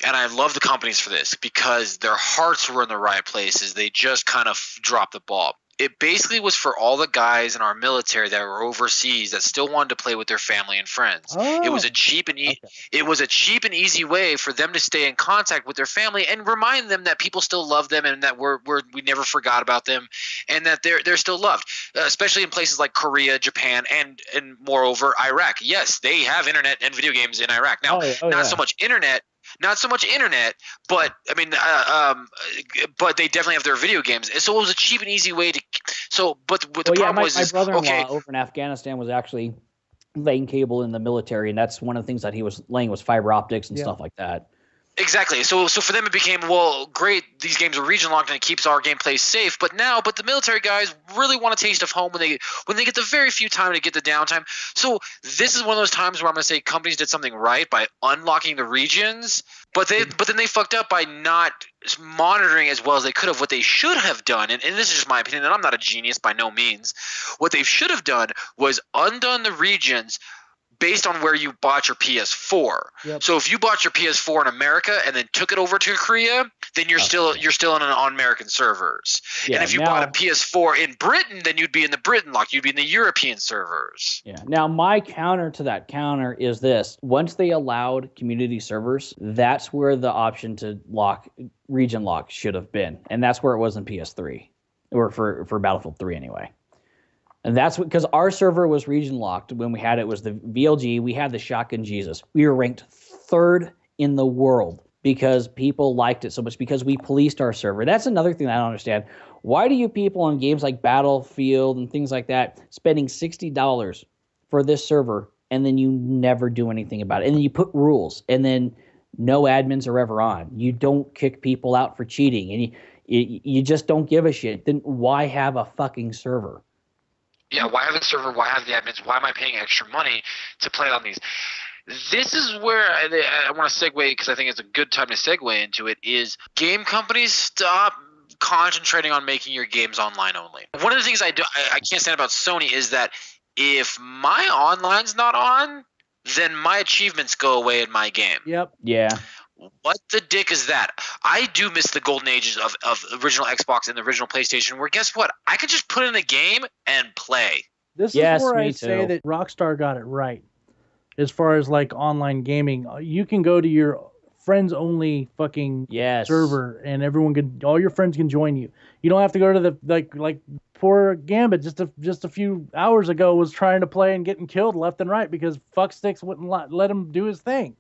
and I love the companies for this because their hearts were in the right places. They just kind of dropped the ball. It basically was for all the guys in our military that were overseas that still wanted to play with their family and friends. It was a cheap and easy way for them to stay in contact with their family and remind them that people still love them and that we never forgot about them and that they're still loved, especially in places like Korea, Japan, and moreover Iraq. Yes, they have internet and video games in Iraq now. Not so much internet. Not so much internet, but I mean, but they definitely have their video games. So it was a cheap and easy way to. But the problem was, my brother-in-law over in Afghanistan was actually laying cable in the military, and that's one of the things that he was laying was fiber optics and stuff like that. Exactly. So for them it became, well, great, these games are region locked and it keeps our gameplay safe. But the military guys really want a taste of home when they get the very few time to get the downtime. So this is one of those times where I'm gonna say companies did something right by unlocking the regions, but then they fucked up by not monitoring as well as they could have. What they should have done, and this is just my opinion, and I'm not a genius by no means, what they should have done was undone the regions based on where you bought your PS4. Yep. So if you bought your PS4 in America and then took it over to Korea, then you're still on American servers. Yeah, and if you bought a PS4 in Britain, then you'd be in the Britain lock. You'd be in the European servers. Yeah. Now my counter to that counter is this: once they allowed community servers, that's where the option to region lock should have been, and that's where it was in PS3 or for Battlefield 3 anyway. And that's because our server was region locked when we had it was the VLG. We had the Shotgun Jesus. We were ranked 3rd in the world because people liked it so much because we policed our server. That's another thing that I don't understand. Why do you people on games like Battlefield and things like that spending $60 for this server and then you never do anything about it? And then you put rules and then no admins are ever on. You don't kick people out for cheating and you just don't give a shit. Then why have a fucking server? Yeah, why have a server? Why have the admins? Why am I paying extra money to play on these? This is where I want to segue, because I think it's a good time to segue into it, is game companies stop concentrating on making your games online only. One of the things I can't stand about Sony is that if my online's not on, then my achievements go away in my game. Yep. Yeah. What the dick is that? I do miss the golden ages of original Xbox and the original PlayStation, where guess what? I could just put in a game and play. This is where I say that Rockstar got it right. as far as like online gaming. You can go to your friends only fucking server, and all your friends can join you. You don't have to go to the like poor Gambit just a few hours ago was trying to play and getting killed left and right because fucksticks wouldn't let him do his thing.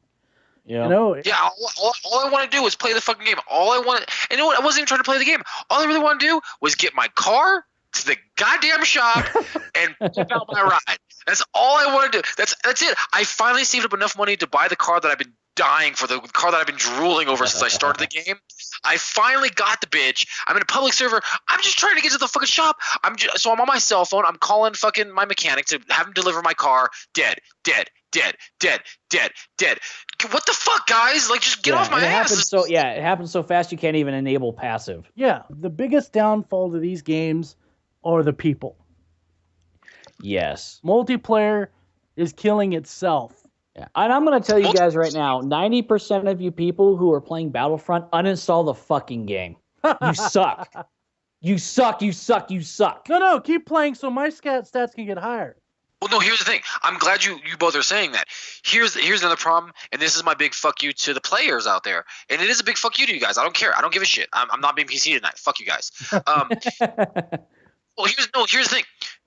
Yeah. You know? Yeah, all I want to do is play the fucking game. All I wanted, and you know what? I wasn't even trying to play the game. All I really want to do was get my car to the goddamn shop and flip out my ride. That's all I want to do. That's it. I finally saved up enough money to buy the car that I've been dying for, the car that I've been drooling over since I started the game. I finally got the bitch. I'm in a public server. I'm just trying to get to the fucking shop. So I'm on my cell phone. I'm calling fucking my mechanic to have him deliver my car. Dead. What the fuck, guys? Like, just get off my ass. It happens so fast you can't even enable passive. Yeah, the biggest downfall to these games are the people. Yes. Multiplayer is killing itself. Yeah. And I'm going to tell you guys right now, 90% of you people who are playing Battlefront, uninstall the fucking game. You suck. You suck. No, keep playing so my stats can get higher. Well, no, here's the thing. I'm glad you both are saying that. Here's another problem, and this is my big fuck you to the players out there. And it is a big fuck you to you guys. I don't care. I don't give a shit. I'm not being PC tonight. Fuck you guys. Well, here's the thing.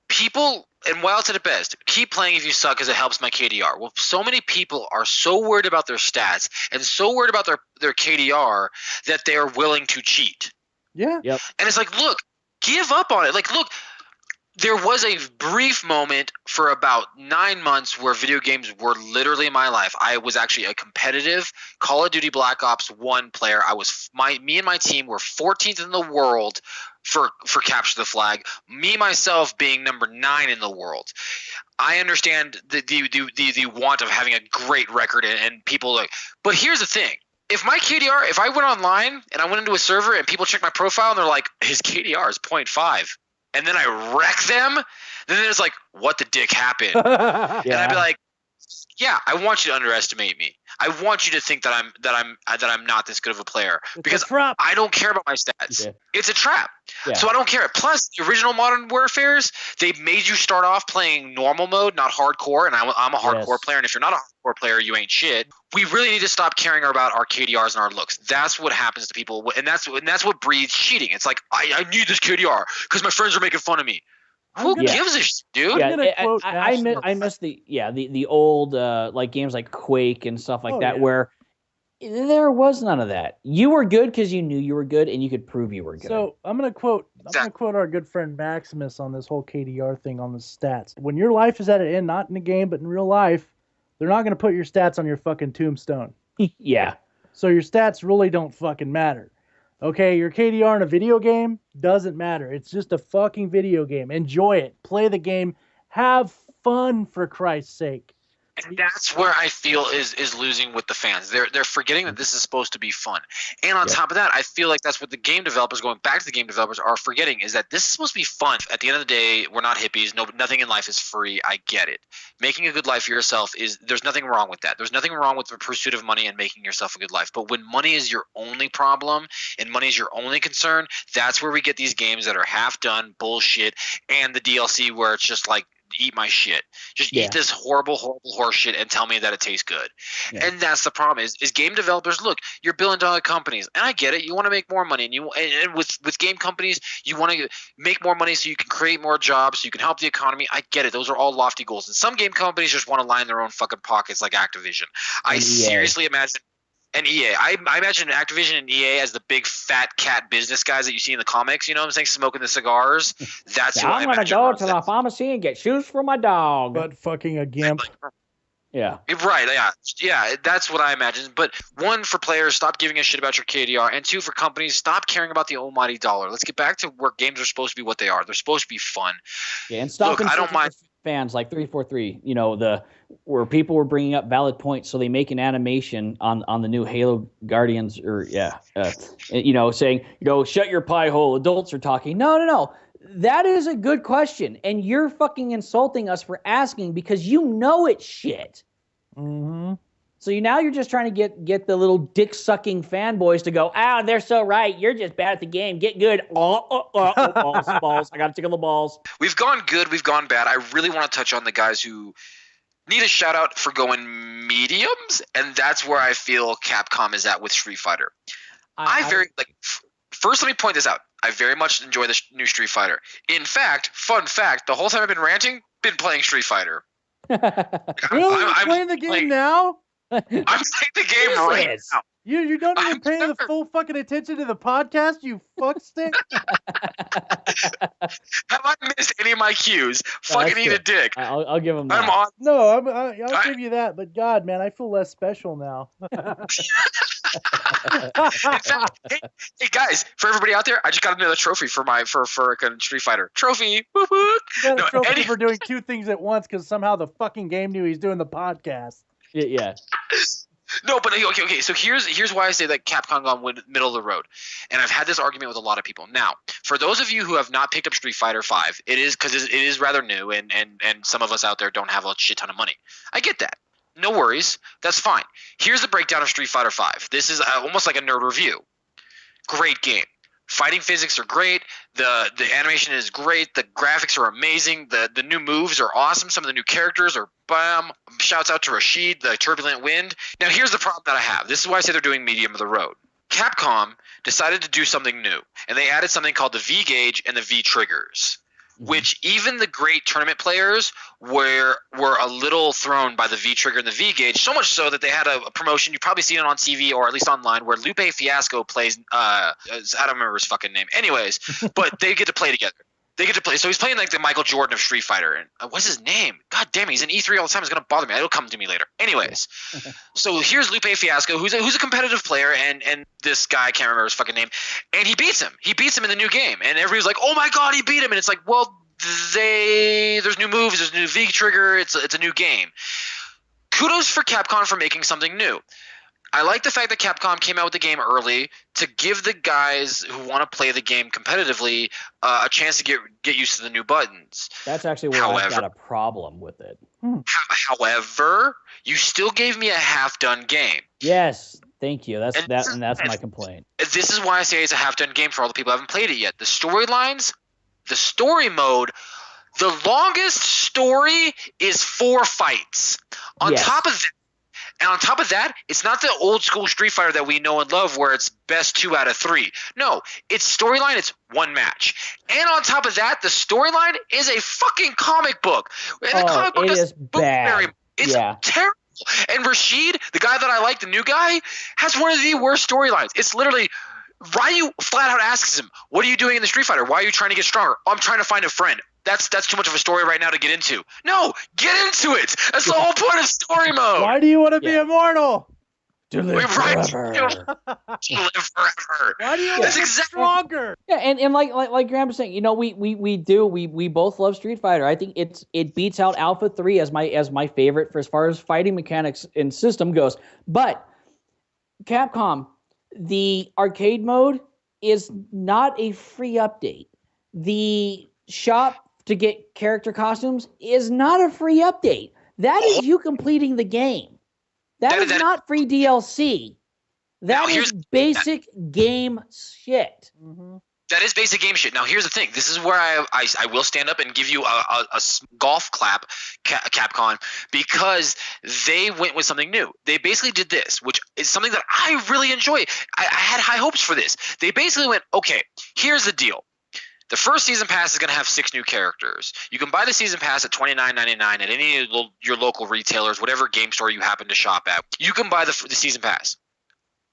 People, and Wild said it best, keep playing if you suck because it helps my KDR. Well, so many people are so worried about their stats and so worried about their KDR that they are willing to cheat. Yeah. Yep. And it's like, look, give up on it. Like, look, there was a brief moment for about 9 months where video games were literally my life. I was actually a competitive Call of Duty Black Ops 1 player. Me and my team were 14th in the world for Capture the Flag. Me myself being number 9 in the world. I understand the want of having a great record and people like, but here's the thing. If my KDR, if I went online and I went into a server and people check my profile and they're like, his KDR is 0.5. And then I wreck them, then it's like, what the dick happened? Yeah. And I'd be like, yeah, I want you to underestimate me. I want you to think that I'm not this good of a player because I don't care about my stats. Yeah. It's a trap. Yeah. So I don't care. Plus, the original Modern Warfares, they made you start off playing normal mode, not hardcore. And I'm a hardcore player. And if you're not a hardcore player, you ain't shit. We really need to stop caring about our KDRs and our looks. That's what happens to people, and that's what breeds cheating. It's like I need this KDR because my friends are making fun of me. Who gives a shit, dude? Yeah, I miss the old like games like Quake and stuff like that where there was none of that. You were good because you knew you were good and you could prove you were good. So I'm gonna quote our good friend Maximus on this whole KDR thing on the stats. When your life is at an end, not in the game but in real life, they're not gonna put your stats on your fucking tombstone. Yeah. So your stats really don't fucking matter. Okay, your KDR in a video game doesn't matter. It's just a fucking video game. Enjoy it. Play the game. Have fun, for Christ's sake. And that's where I feel is losing with the fans. They're forgetting that this is supposed to be fun. And on top of that, I feel like that's what the game developers, going back to the game developers, are forgetting, is that this is supposed to be fun. At the end of the day, we're not hippies. Nothing in life is free. I get it. Making a good life for yourself there's nothing wrong with that. There's nothing wrong with the pursuit of money and making yourself a good life. But when money is your only problem and money is your only concern, that's where we get these games that are half done, bullshit, and the DLC where it's just like, eat my shit. Just eat this horrible horse shit and tell me that it tastes good. Yeah. And that's the problem is game developers, look, you're billion-dollar companies, and I get it. You want to make more money, and with game companies, you want to make more money so you can create more jobs, so you can help the economy. I get it. Those are all lofty goals. And some game companies just want to line their own fucking pockets like Activision. I seriously imagine and EA. I imagine Activision and EA as the big fat cat business guys that you see in the comics, you know what I'm saying, smoking the cigars. That's who I'm going to go to the pharmacy and get shoes for my dog. But fucking a gimp. Yeah. Right, yeah, that's what I imagine. But one, for players, stop giving a shit about your KDR. And two, for companies, stop caring about the almighty dollar. Let's get back to where games are supposed to be what they are. They're supposed to be fun. Yeah, and stop. Look, I don't mind fans like 343, where people were bringing up valid points, so they make an animation on the new Halo Guardians, or saying, shut your pie hole, adults are talking. No. That is a good question, and you're fucking insulting us for asking because you know it's shit. Mm-hmm. So you're just trying to get the little dick-sucking fanboys to go, they're so right. You're just bad at the game. Get good. Balls. I got to tickle the balls. We've gone good. We've gone bad. I really want to touch on the guys who need a shout out for going mediums, and that's where I feel Capcom is at with Street Fighter. First, let me point this out. I very much enjoy the new Street Fighter. In fact, fun fact, the whole time I've been ranting, been playing Street Fighter. Really? I'm playing the game now? I'm playing the game right now. You don't even pay the full fucking attention to the podcast, you fuckstick. Have I missed any of my cues? Fucking eat a dick. I'll give him that. I'll give you that, but God, man, I feel less special now. Hey guys, for everybody out there, I just got another trophy for Street Fighter. Trophy. Woo woo. Got a trophy for doing two things at once because somehow the fucking game knew he's doing the podcast. Yeah. No, but okay. So here's why I say that Capcom gone middle of the road, and I've had this argument with a lot of people. Now, for those of you who have not picked up Street Fighter V, it is because it is rather new, and some of us out there don't have a shit ton of money. I get that. No worries. That's fine. Here's the breakdown of Street Fighter V. This is almost like a nerd review. Great game. Fighting physics are great. The animation is great. The graphics are amazing. The new moves are awesome. Some of the new characters are bam. Shouts out to Rashid, the Turbulent Wind. Now here's the problem that I have. This is why I say they're doing medium of the road. Capcom decided to do something new, and they added something called the V gauge and the V triggers, which even the great tournament players were a little thrown by the V trigger and the V gauge, so much so that they had a promotion. You've probably seen it on TV or at least online where Lupe Fiasco plays I don't remember his fucking name. Anyways, but they get to play together. They get to play. So he's playing like the Michael Jordan of Street Fighter. And what's his name? God damn it. He's in E3 all the time. It's going to bother me. It'll come to me later. Anyways, so here's Lupe Fiasco, who's a competitive player, and this guy, I can't remember his fucking name, and he beats him. He beats him in the new game. And everybody's like, oh my God, he beat him. And it's like, well, there's new moves, there's a new V trigger, it's a new game. Kudos for Capcom for making something new. I like the fact that Capcom came out with the game early to give the guys who want to play the game competitively a chance to get used to the new buttons. That's actually where I've got a problem with it. However, you still gave me a half-done game. Yes, thank you. That's my complaint. This is why I say it's a half-done game for all the people who haven't played it yet. The storylines, the story mode, the longest story is 4 fights. On top of that, it's not the old school Street Fighter that we know and love where it's best 2 out of 3. No, it's storyline, it's 1 match. And on top of that, the storyline is a fucking comic book. And the comic book is bad. It's terrible. And Rashid, the guy that I like, the new guy, has one of the worst storylines. It's literally Ryu flat out asks him, "What are you doing in the Street Fighter? Why are you trying to get stronger?" "I'm trying to find a friend." That's too much of a story right now to get into. No, get into it. That's the whole point of story mode. Why do you want to be immortal? To live forever. To live forever. Why do you want to be stronger? Yeah, and like Graham was saying, we both love Street Fighter. I think it beats out Alpha 3 as my favorite for as far as fighting mechanics and system goes. But Capcom, the arcade mode is not a free update. The shop to get character costumes is not a free update. That is you completing the game. That is not free DLC. That is basic game shit. Mm-hmm. That is basic game shit. Now, here's the thing. This is where I will stand up and give you a golf clap, Capcom, because they went with something new. They basically did this, which is something that I really enjoy. I had high hopes for this. They basically went, okay, here's the deal. The first season pass is going to have 6 new characters. You can buy the season pass at $29.99 at any of your local retailers, whatever game store you happen to shop at. You can buy the season pass.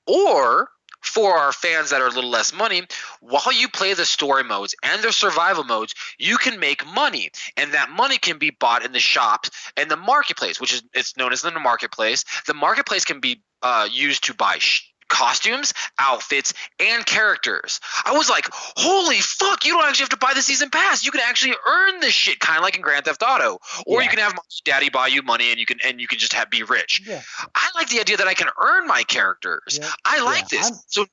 Or, for our fans that are a little less money, while you play the story modes and the survival modes, you can make money. And that money can be bought in the shops and the marketplace, which is it's known as the marketplace. The marketplace can be used to buy costumes, outfits, and characters. I was like, holy fuck, you don't actually have to buy the season pass. You can actually earn this shit, kind of like in Grand Theft Auto. Or you can have daddy buy you money and you can just be rich. Yeah. I like the idea that I can earn my characters. Yeah. I like this. So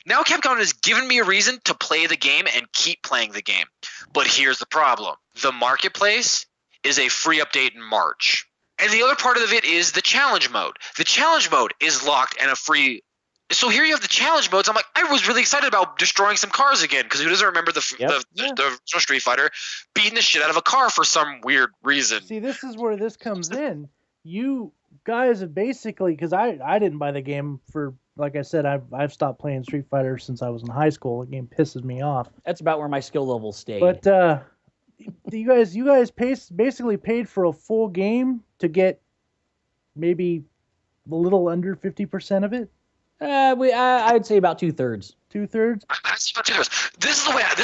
now Capcom has given me a reason to play the game and keep playing the game. But here's the problem. The marketplace is a free update in March. And the other part of it is the challenge mode. The challenge mode is locked and a free So here you have the challenge modes. I'm like, I was really excited about destroying some cars again, because who doesn't remember the original Street Fighter beating the shit out of a car for some weird reason? See, this is where this comes in. You guys have basically, because I didn't buy the game for, like I said, I've stopped playing Street Fighter since I was in high school. The game pisses me off. That's about where my skill level stayed. But you guys basically paid for a full game to get maybe a little under 50% of it. I'd say about 2/3. 2/3. This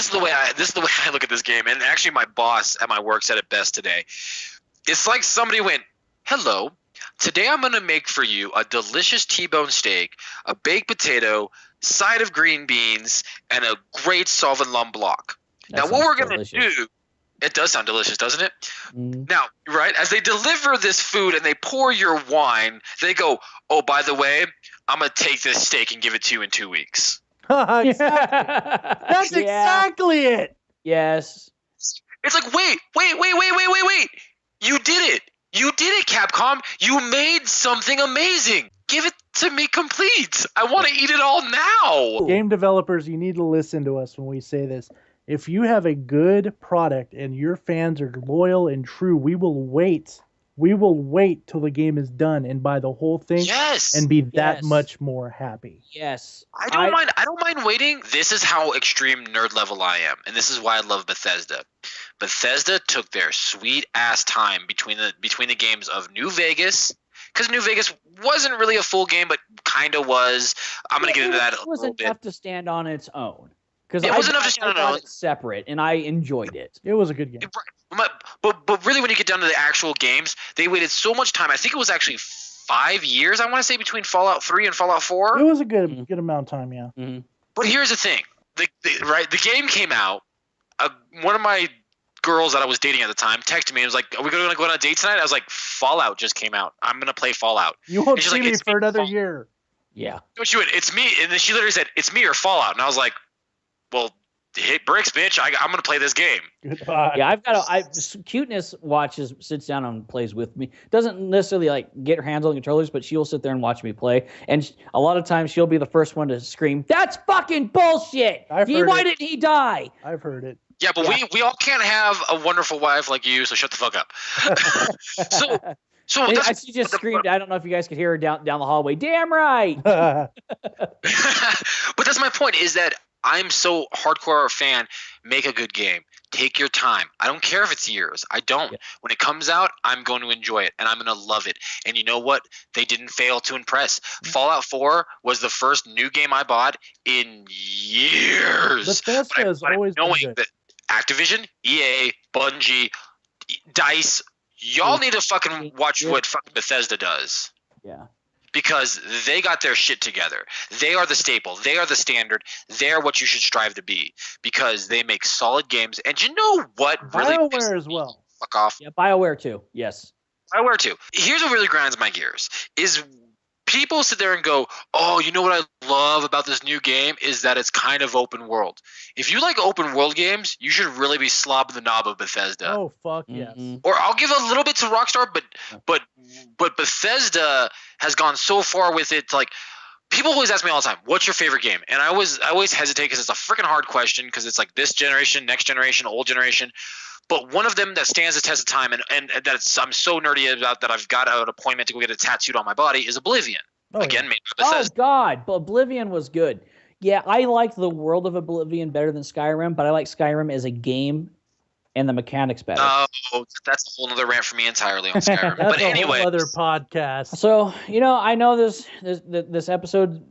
is the way I look at this game. And actually, my boss at my work said it best today. It's like somebody went, "Hello, today I'm going to make for you a delicious T-bone steak, a baked potato, side of green beans, and a great sauvignon blanc." Now, what we're going to do, it does sound delicious, doesn't it? Now, right, as they deliver this food and they pour your wine, they go, "Oh, by the way, I'm going to take this steak and give it to you in 2 weeks." Exactly. That's exactly it. Yes. It's like, wait. You did it. You did it, Capcom. You made something amazing. Give it to me complete. I want to eat it all now. Game developers, you need to listen to us when we say this. If you have a good product and your fans are loyal and true, we will wait. We will wait till the game is done and buy the whole thing and be that much more happy. Yes. I don't mind waiting. This is how extreme nerd level I am. And this is why I love Bethesda. Bethesda took their sweet ass time between the games of New Vegas, because New Vegas wasn't really a full game, but kind of was. I'm going to get into that a little bit. It was enough to stand on its own. Because it was enough to stand on its own. Separate, and I enjoyed it. It was a good game. But really, when you get down to the actual games, they waited so much time. I think it was actually 5 years, I want to say, between Fallout 3 and Fallout 4. It was a good amount of time, yeah. Mm-hmm. But here's the thing. The game came out. One of my girls that I was dating at the time texted me and was like, "Are we going to go on a date tonight?" I was like, "Fallout just came out. I'm going to play Fallout." You won't see me for another year. Yeah. No, she went, "It's me." And then she literally said, "It's me or Fallout." And I was like, "Well, hit bricks, bitch. I'm going to play this game." Goodbye. Yeah, Cuteness sits down and plays with me. Doesn't necessarily like get her hands on the controllers, but she'll sit there and watch me play. And a lot of times she'll be the first one to scream, "That's fucking bullshit! Why didn't he die?" I've heard it. Yeah, but we all can't have a wonderful wife like you, so shut the fuck up. She just screamed. I don't know if you guys could hear her down the hallway. Damn right. But that's my point, is that I'm so hardcore fan. Make a good game. Take your time. I don't care if it's years. I don't. Yeah. When it comes out, I'm going to enjoy it, and I'm going to love it. And you know what? They didn't fail to impress. Fallout 4 was the first new game I bought in years. Bethesda has always been good. That Activision, EA, Bungie, DICE, y'all need to fucking watch what fucking Bethesda does. Yeah. Because they got their shit together. They are the staple. They are the standard. They're what you should strive to be, because they make solid games. And you know what really BioWare as well. Fuck off. Yeah, BioWare too. Yes. BioWare too. Here's what really grinds my gears is people sit there and go, "Oh, you know what I love about this new game is that it's kind of open world." If you like open world games, you should really be slobbing the knob of Bethesda. Oh, fuck yes. Or I'll give a little bit to Rockstar, but Bethesda has gone so far with it. Like, people always ask me all the time, "What's your favorite game?" And I always hesitate because it's a freaking hard question, because it's like this generation, next generation, old generation. But one of them that stands the test of time and that I'm so nerdy about that I've got an appointment to go get it tattooed on my body is Oblivion. Again, made by Bethesda. Oh, God. But Oblivion was good. Yeah, I like the world of Oblivion better than Skyrim, but I like Skyrim as a game and the mechanics better. Oh, that's a whole other rant for me entirely on Skyrim. That's but anyway, a whole other podcast. So, I know this episode,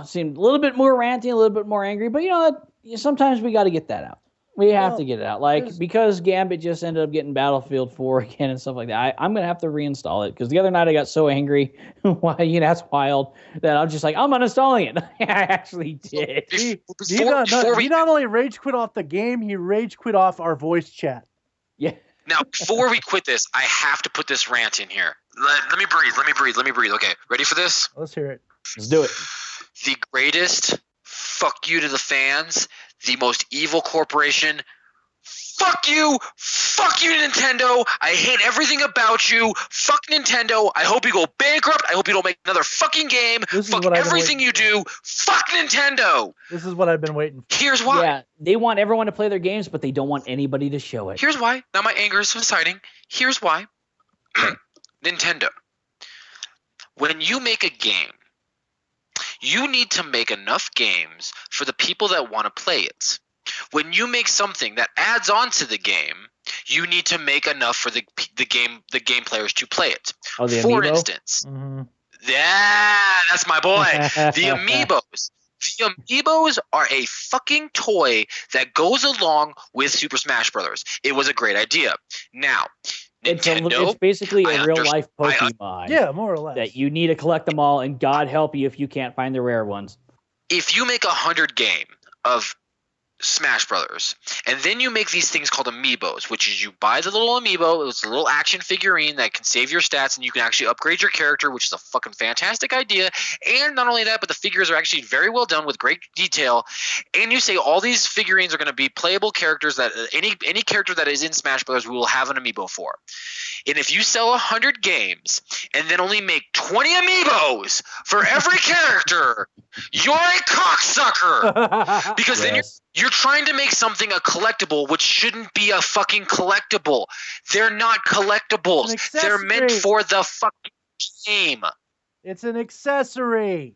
seemed a little bit more ranty, a little bit more angry, but sometimes we got to get that out. We have to get it out. Because Gambit just ended up getting Battlefield 4 again and stuff like that. I'm going to have to reinstall it, because the other night I got so angry, that's wild, that I'm just like, I'm uninstalling it. I actually did. He not only rage quit off the game, he rage quit off our voice chat. Yeah. Now, before we quit this, I have to put this rant in here. Let me breathe. Okay, ready for this? Let's hear it. Let's do it. The greatest fuck you to the fans, the most evil corporation, Fuck you, Nintendo. I hate everything about you. Fuck Nintendo. I hope you go bankrupt. I hope you don't make another fucking game. Fuck everything you do. Fuck Nintendo. This is what I've been waiting for. Here's why. Yeah, they want everyone to play their games, but they don't want anybody to show it. Here's why. Now my anger is subsiding. Here's why. Nintendo. When you make a game, you need to make enough games for the people that want to play it. When you make something that adds on to the game, you need to make enough for the game players to play it. Oh, the For amiibo? instance, yeah, that's my boy. The amiibos. The amiibos are a fucking toy that goes along with Super Smash Brothers. It was a great idea. Now, Nintendo, it's basically a real life Pokemon. Yeah, more or less. That you need to collect them all, and God help you if you can't find the rare ones. If you make 100 game of Smash Brothers, and then you make these things called amiibos, which is you buy the little amiibo. It's a little action figurine that can save your stats, and you can actually upgrade your character, which is a fucking fantastic idea. And not only that, but the figures are actually very well done with great detail. And you say all these figurines are going to be playable characters that any character that is in Smash Brothers we will have an amiibo for. And if you sell 100 games and then only make 20 amiibos for every character, you're a cocksucker. Because then you're trying to make something a collectible, which shouldn't be a fucking collectible. They're not collectibles. They're meant for the fucking game. It's an accessory.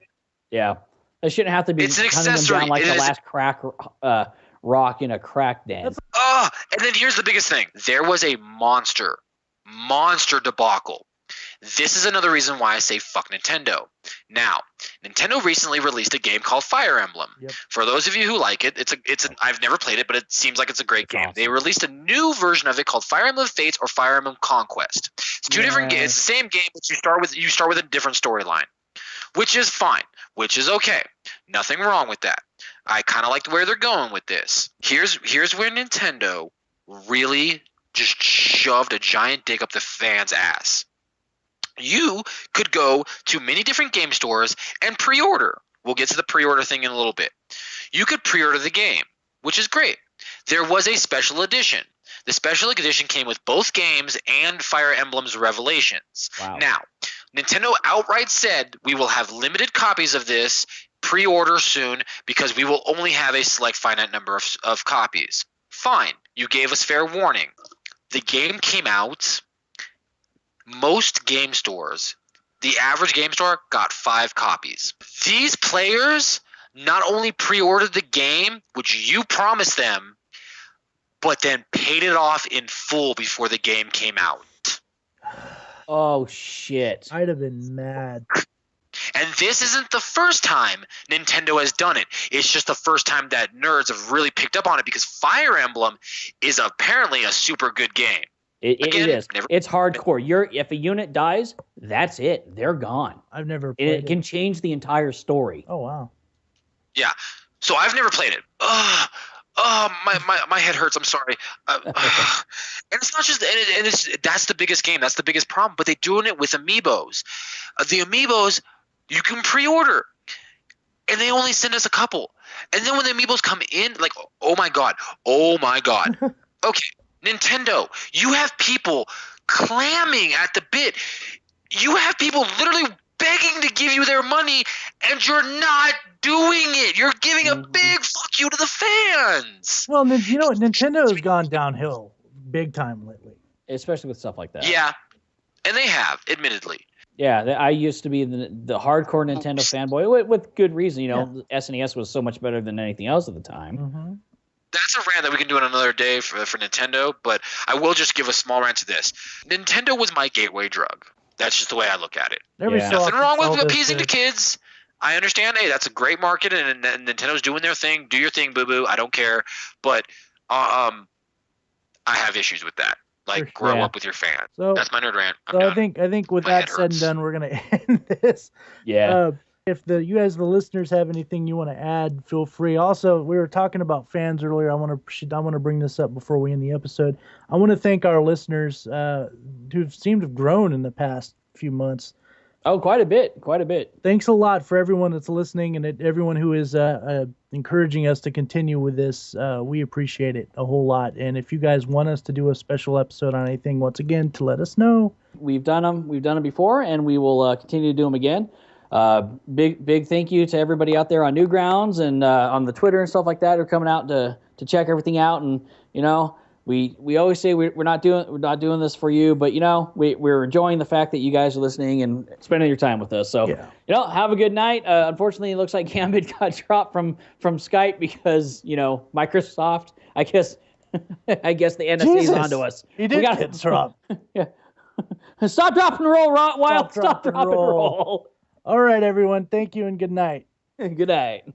Yeah. It shouldn't have to be It's an hunting them accessory. down like It the is- last crack rock in a crack den. And then here's the biggest thing. There was a monster debacle. This is another reason why I say fuck Nintendo. Now, Nintendo recently released a game called Fire Emblem. Yep. For those of you who like it, I've never played it, but it seems like it's a great game. awesome. They released a new version of it called Fire Emblem Fates or Fire Emblem Conquest. It's two different games. It's the same game, but you start with a different storyline, which is fine, which is okay. Nothing wrong with that. I kind of like where they're going with this. Here's where Nintendo really just shoved a giant dick up the fan's ass. You could go to many different game stores and pre-order. We'll get to the pre-order thing in a little bit. You could pre-order the game, which is great. There was a special edition. The special edition came with both games and Fire Emblem's Revelations. Wow. Now, Nintendo outright said we will have limited copies of this, pre-order soon, because we will only have a select finite number of copies. Fine. You gave us fair warning. The game came out. Most game stores, the average game store got 5 copies. These players not only pre-ordered the game, which you promised them, but then paid it off in full before the game came out. Oh, shit. I'd have been mad. And this isn't the first time Nintendo has done it. It's just the first time that nerds have really picked up on it because Fire Emblem is apparently a super good game. It is. It's hardcore. If a unit dies, that's it. They're gone. I've never played It can change the entire story. Oh, wow. Yeah. So I've never played it. My head hurts. I'm sorry. And it's not just that's the biggest game. That's the biggest problem. But they're doing it with amiibos. The amiibos you can pre-order, and they only send us a couple. And then when the amiibos come in, like, oh my god. Okay, Nintendo, you have people clamming at the bit. You have people literally begging to give you their money, and you're not doing it. You're giving a big fuck you to the fans. Well, you know what? Nintendo has gone downhill big time lately. Especially with stuff like that. Yeah, and they have, admittedly. Yeah, I used to be the hardcore Nintendo fanboy with good reason. You know, SNES was so much better than anything else at the time. Mm-hmm. That's a rant that we can do on another day for Nintendo, but I will just give a small rant to this. Nintendo was my gateway drug. That's just the way I look at it. Nothing wrong with appeasing the kids. I understand. Hey, that's a great market, and Nintendo's doing their thing. Do your thing, boo-boo. I don't care. But I have issues with that. Like, grow up with your fans. So, that's my nerd rant. I think with that said and done, we're going to end this. Yeah. If you guys, the listeners, have anything you want to add, feel free. Also, we were talking about fans earlier. I want to bring this up before we end the episode. I want to thank our listeners who seem to have grown in the past few months. Oh, quite a bit. Thanks a lot for everyone that's listening and everyone who is encouraging us to continue with this. We appreciate it a whole lot. And if you guys want us to do a special episode on anything, once again, to let us know. We've done them before, and we will continue to do them again. Big thank you to everybody out there on Newgrounds and on the Twitter and stuff like that who are coming out to check everything out. And we always say we're not doing this for you, but we're enjoying the fact that you guys are listening and spending your time with us. So have a good night. Unfortunately, it looks like Gambit got dropped from Skype because Microsoft. I guess the NSA's onto us. He did get dropped. Yeah. Stop, drop, and roll, Wild. Stop, drop, and roll. All right, everyone. Thank you and good night. Good night.